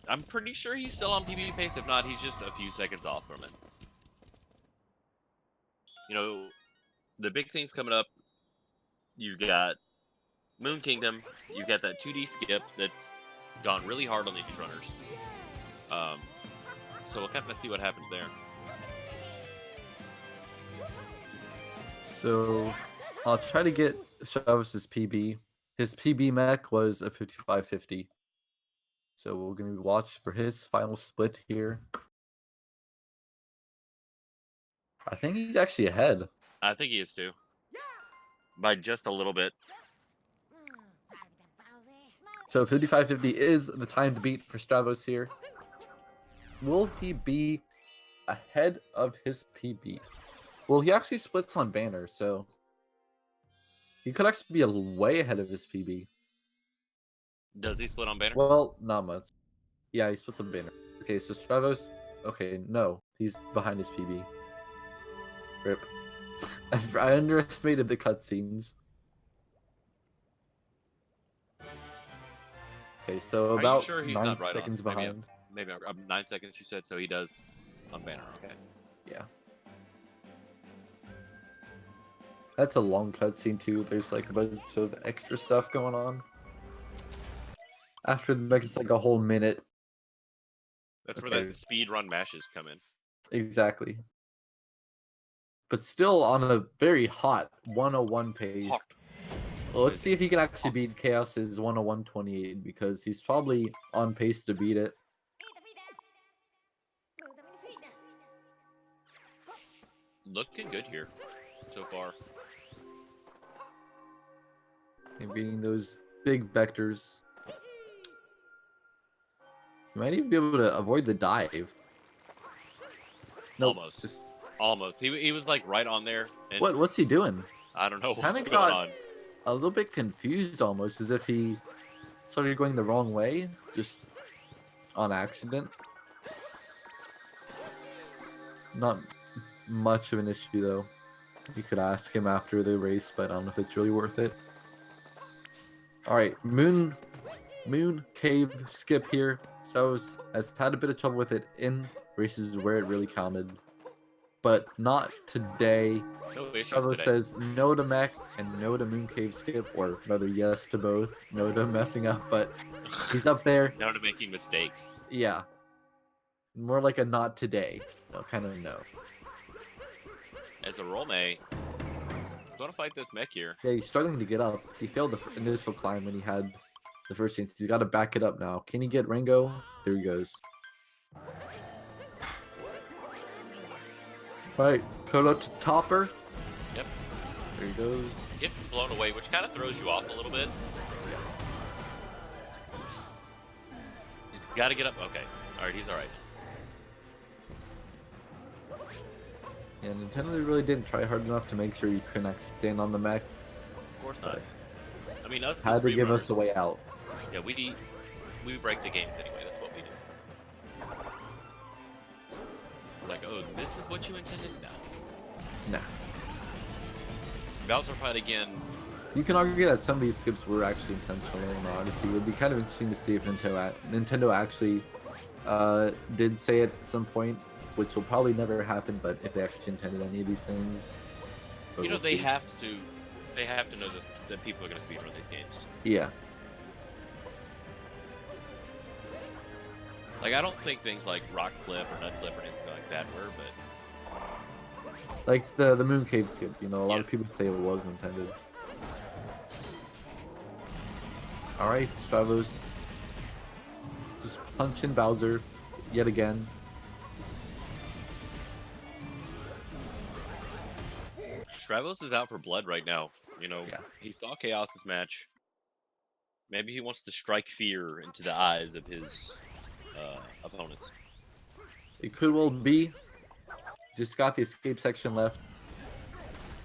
I'm pretty sure he's still on PB pace. If not, he's just a few seconds off from it. You know, the big things coming up, you got Moon Kingdom, you got that 2D skip that's gone really hard on these runners. So we'll kind of see what happens there. So I'll try to get Stravos' PB. His PB mech was a 5550. So we're going to watch for his final split here. I think he's actually ahead. I think he is too. By just a little bit. So 5550 is the time to beat for Stravos here. Will he be ahead of his PB? Well, he actually splits on banner, so he could actually be way ahead of his PB. Does he split on banner? Well, not much. Yeah, he splits on banner. Okay, so Stravos. Okay, no, he's behind his PB. Rip. I underestimated the cutscenes. Okay, so about sure he's 9 not right seconds on? behind. Maybe 9 seconds, you said, so he does on banner. Okay. Yeah. That's a long cutscene too. There's like a bunch of extra stuff going on. After the mech, it's like a whole minute. That's where the speedrun mashes come in. Exactly. But still on a very hot 101 pace. Hot. Well, let's see if he can actually beat Chaos's 101.28 because he's probably on pace to beat it. Looking good here so far. And beating those big vectors. He might even be able to avoid the dive. Nope, Almost. Just... Almost. He was like right on there. And What's he doing? I don't know what's Kinda going on. A little bit confused almost, as if he started going the wrong way, just on accident. Not much of an issue though. You could ask him after the race, but I don't know if it's really worth it. Alright, Moon Cave skip here. Stravos has had a bit of trouble with it in races where it really counted. But not today. No issues Stravos today. says no to mech and no to Moon Cave skip, or rather yes to both. No to messing up, but he's up there. No to making mistakes. Yeah. More like a not today. No, kind of no. As Orolme, going to fight this mech here. Yeah, he's struggling to get up. He failed the initial climb when he had the first chance. He's got to back it up now. Can he get Ringo? There he goes. Alright, cut out to Topper. Yep. There he goes. Get blown away, which kind of throws you off a little bit. Yeah. He's got to get up. Okay. All right, he's all right. Yeah, Nintendo really didn't try hard enough to make sure you couldn't actually stand on the mech. Of course not. I mean, us Had as to give freerunners- us a way out. Yeah, we break the games anyway. That's what we do. We're like, oh, this is what you intended? No. Nah. Bowser fight again. You can argue that some of these skips were actually intentional in Odyssey. It would be kind of interesting to see if Nintendo actually did say it at some point, which will probably never happen, but if they actually intended any of these things. You know, they have to They have to know that people are going to speedrun these games. Yeah. Like, I don't think things like Rock Clip or Nut Clip or anything like that were, but... Like the Moon Cave skip, you know, a lot of people say it was intended. Alright, Stravos. Just punching Bowser yet again. Stravos is out for blood right now. You know, Yeah. he saw Chaos's match. Maybe he wants to strike fear into the eyes of his opponents. It could well be. Just got the escape section left.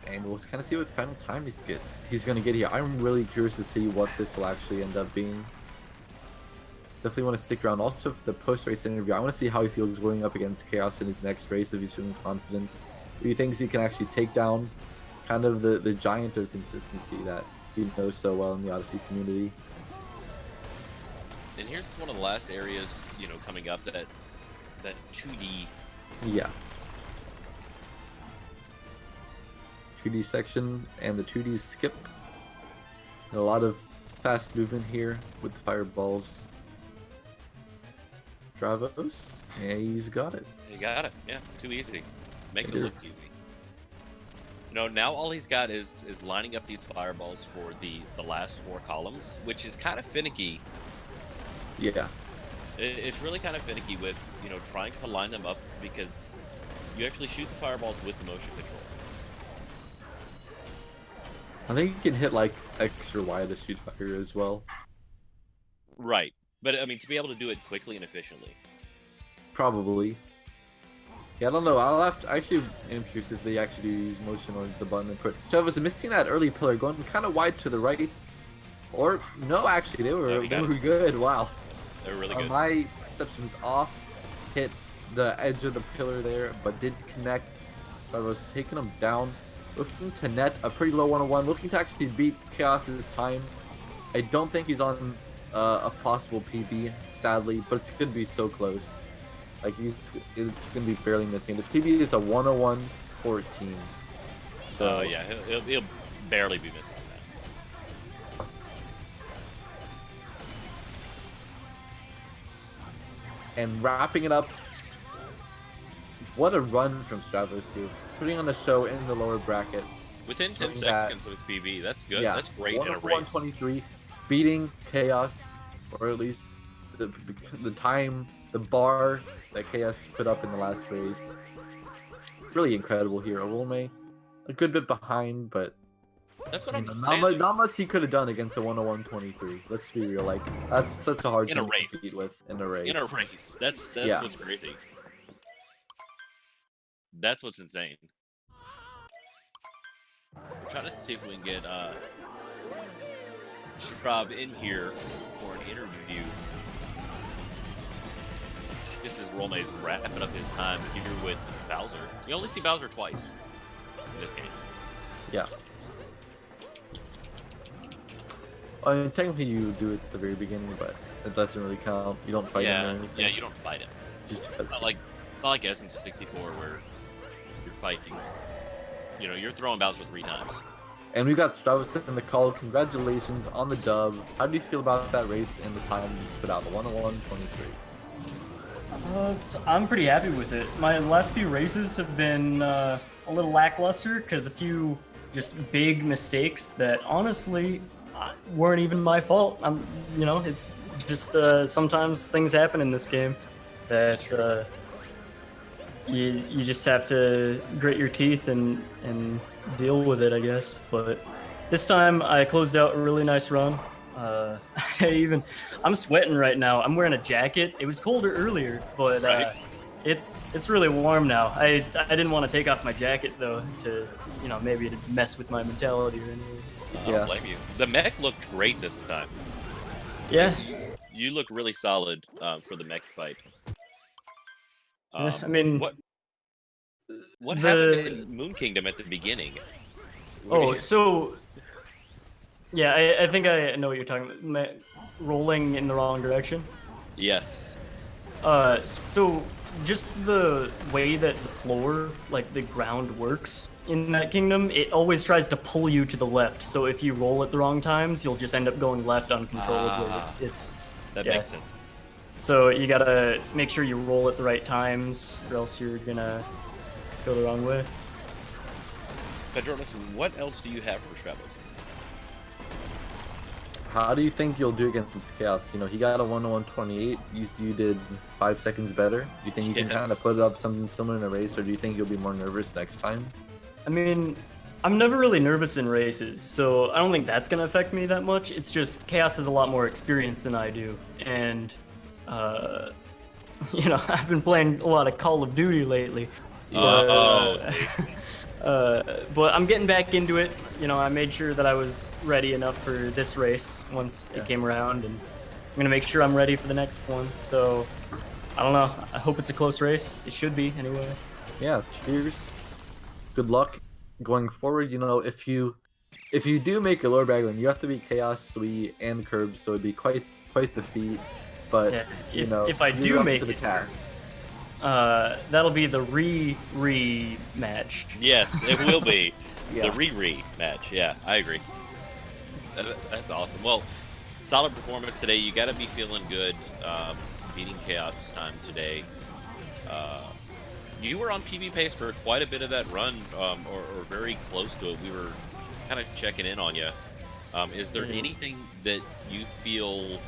And we'll kind of see what final time he's going to get here. I'm really curious to see what this will actually end up being. Definitely want to stick around. Also, for the post-race interview, I want to see how he feels going up against Chaos in his next race, if he's feeling confident. If he thinks he can actually take down kind of the giant of consistency that he knows so well in the Odyssey community. And here's one of the last areas, you know, coming up that 2D. Yeah. 2D section and the 2D skip. And a lot of fast movement here with the fireballs. Stravos, yeah, he's got it. He got it. Yeah, too easy. Making It it look is. easy. You know, now all he's got is lining up these fireballs for the last 4 columns, which is kind of finicky. Yeah. It's really kind of finicky with, you know, trying to line them up because you actually shoot the fireballs with the motion control. I think you can hit like extra wide to shoot fire as well. Right. But I mean, to be able to do it quickly and efficiently. Probably. Yeah, I don't know. I'll have to actually am curious if they actually use motion on the button and put. So I was missing that early pillar going kind of wide to the right. Or no, actually they were good. Wow. They were really good. My perception was off. Hit the edge of the pillar there, but did connect. I was taking him down. Looking to net a pretty low 101. Looking to actually beat Chaos's time. I don't think he's on a possible PB, sadly, but it's gonna be so close. Like it's gonna be barely missing. This PB is a 101.14. So yeah, he'll barely be missing that. And wrapping it up. What a run from Stravos here. Putting on a show in the lower bracket. Within 10 seconds of his PB, that's good. Yeah, That's great in a race. 123, beating Chaos, or at least the time, the bar that Chaos put up in the last race. Really incredible here. Orolme, a good bit behind, but that's what I'm saying. Not much he could have done against a 101.23. Let's be real. Like that's such a hard thing to compete with in a race. In a race, that's what's crazy. That's what's insane. Trying to see if we can get Strav in here for an interview. This is Orolme's wrapping up his time here with Bowser. You only see Bowser twice in this game. Yeah. I mean, technically you do it at the very beginning, but it doesn't really count. You don't fight him or anything. Yeah, you don't fight him. Just not like SM64 where you're fighting. You know, you're throwing Bowser 3 times. And we got Stravos in the call. Congratulations on the dub. How do you feel about that race and the time you just put out, the 101.23? I'm pretty happy with it. My last few races have been a little lackluster because a few just big mistakes that honestly weren't even my fault. You know, it's just sometimes things happen in this game that you just have to grit your teeth and deal with it, I guess. But this time I closed out a really nice run. I'm sweating right now. I'm wearing a jacket. It was colder earlier, but it's really warm now. I didn't want to take off my jacket though to, you know, maybe to mess with my mentality or anything. I don't blame you. The mech looked great this time. Yeah. You look really solid for the mech fight. I mean, what happened in Moon Kingdom at the beginning? So yeah, I think I know what you're talking about. Rolling in the wrong direction. Yes. So just the way that the floor, like the ground works, in that kingdom, it always tries to pull you to the left. So if you roll at the wrong times, you'll just end up going left uncontrollably. That yeah. makes sense. So you gotta make sure you roll at the right times, or else you're gonna go the wrong way. Pedronis, what else do you have for Stravos? How do you think you'll do against Chaos? You know, he got a 1-1-28. You did 5 seconds better. Do you think you can kind of Yes. put up something similar in a race, or do you think you'll be more nervous next time? I mean, I'm never really nervous in races, so I don't think that's gonna affect me that much. It's just Chaos has a lot more experience than I do, and you know, I've been playing a lot of Call of Duty lately. But I'm getting back into it. You know, I made sure that I was ready enough for this race once it came around, and I'm gonna make sure I'm ready for the next one. So I don't know. I hope it's a close race. It should be anyway. Yeah, cheers. Good luck going forward. You know, if you do make a lower Bagland, you have to beat Chaos, Sui, and Curb, so it'd be quite the feat. But Yeah, you know, if I you're do up make to the it, task. that'll be the rematch. Yes, it will be. Yeah. The re match. Yeah, I agree. That's awesome. Well, solid performance today. You got to be feeling good. Beating Chaos this time today. You were on PB pace for quite a bit of that run, or very close to it. We were kind of checking in on you. Is there anything that you feel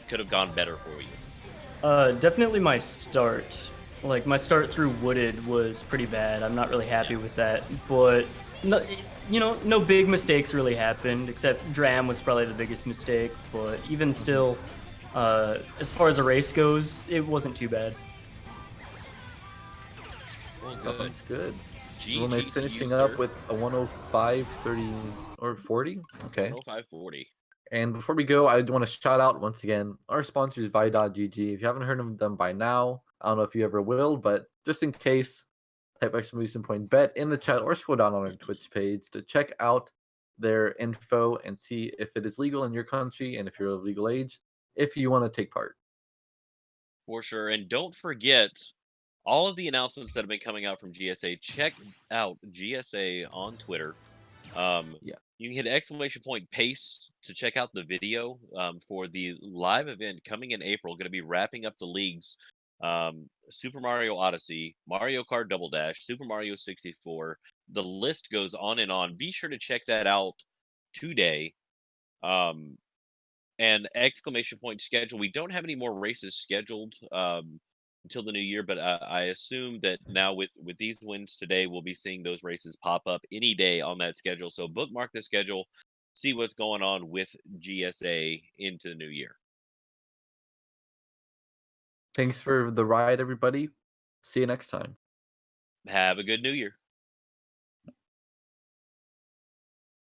could have gone better for you? Definitely my start. Like, my start through Wooded was pretty bad. I'm not really happy with that. But, no, you know, no big mistakes really happened, except Dram was probably the biggest mistake. But even still, as far as a race goes, it wasn't too bad. Well, good. Sounds good. GG Orolme to finishing you, up sir. with a 105.30 or 40. Okay. 105.40. And before we go, I want to shout out once again our sponsors, Vi.gg. If you haven't heard of them by now, I don't know if you ever will, but just in case, type exclamation point bet in the chat or scroll down on our Twitch page to check out their info and see if it is legal in your country and if you're of legal age, if you want to take part. For sure. And don't forget all of the announcements that have been coming out from GSA. Check out GSA on Twitter. You can hit exclamation point pace to check out the video for the live event coming in April. Going to be wrapping up the leagues. Super Mario Odyssey, Mario Kart Double Dash, Super Mario 64. The list goes on and on. Be sure to check that out today. And exclamation point schedule. We don't have any more races scheduled until the new year, but I assume that now with these wins today, we'll be seeing those races pop up any day on that schedule. So bookmark the schedule, see what's going on with GSA into the new year. Thanks for the ride, everybody. See you next time. Have a good new year.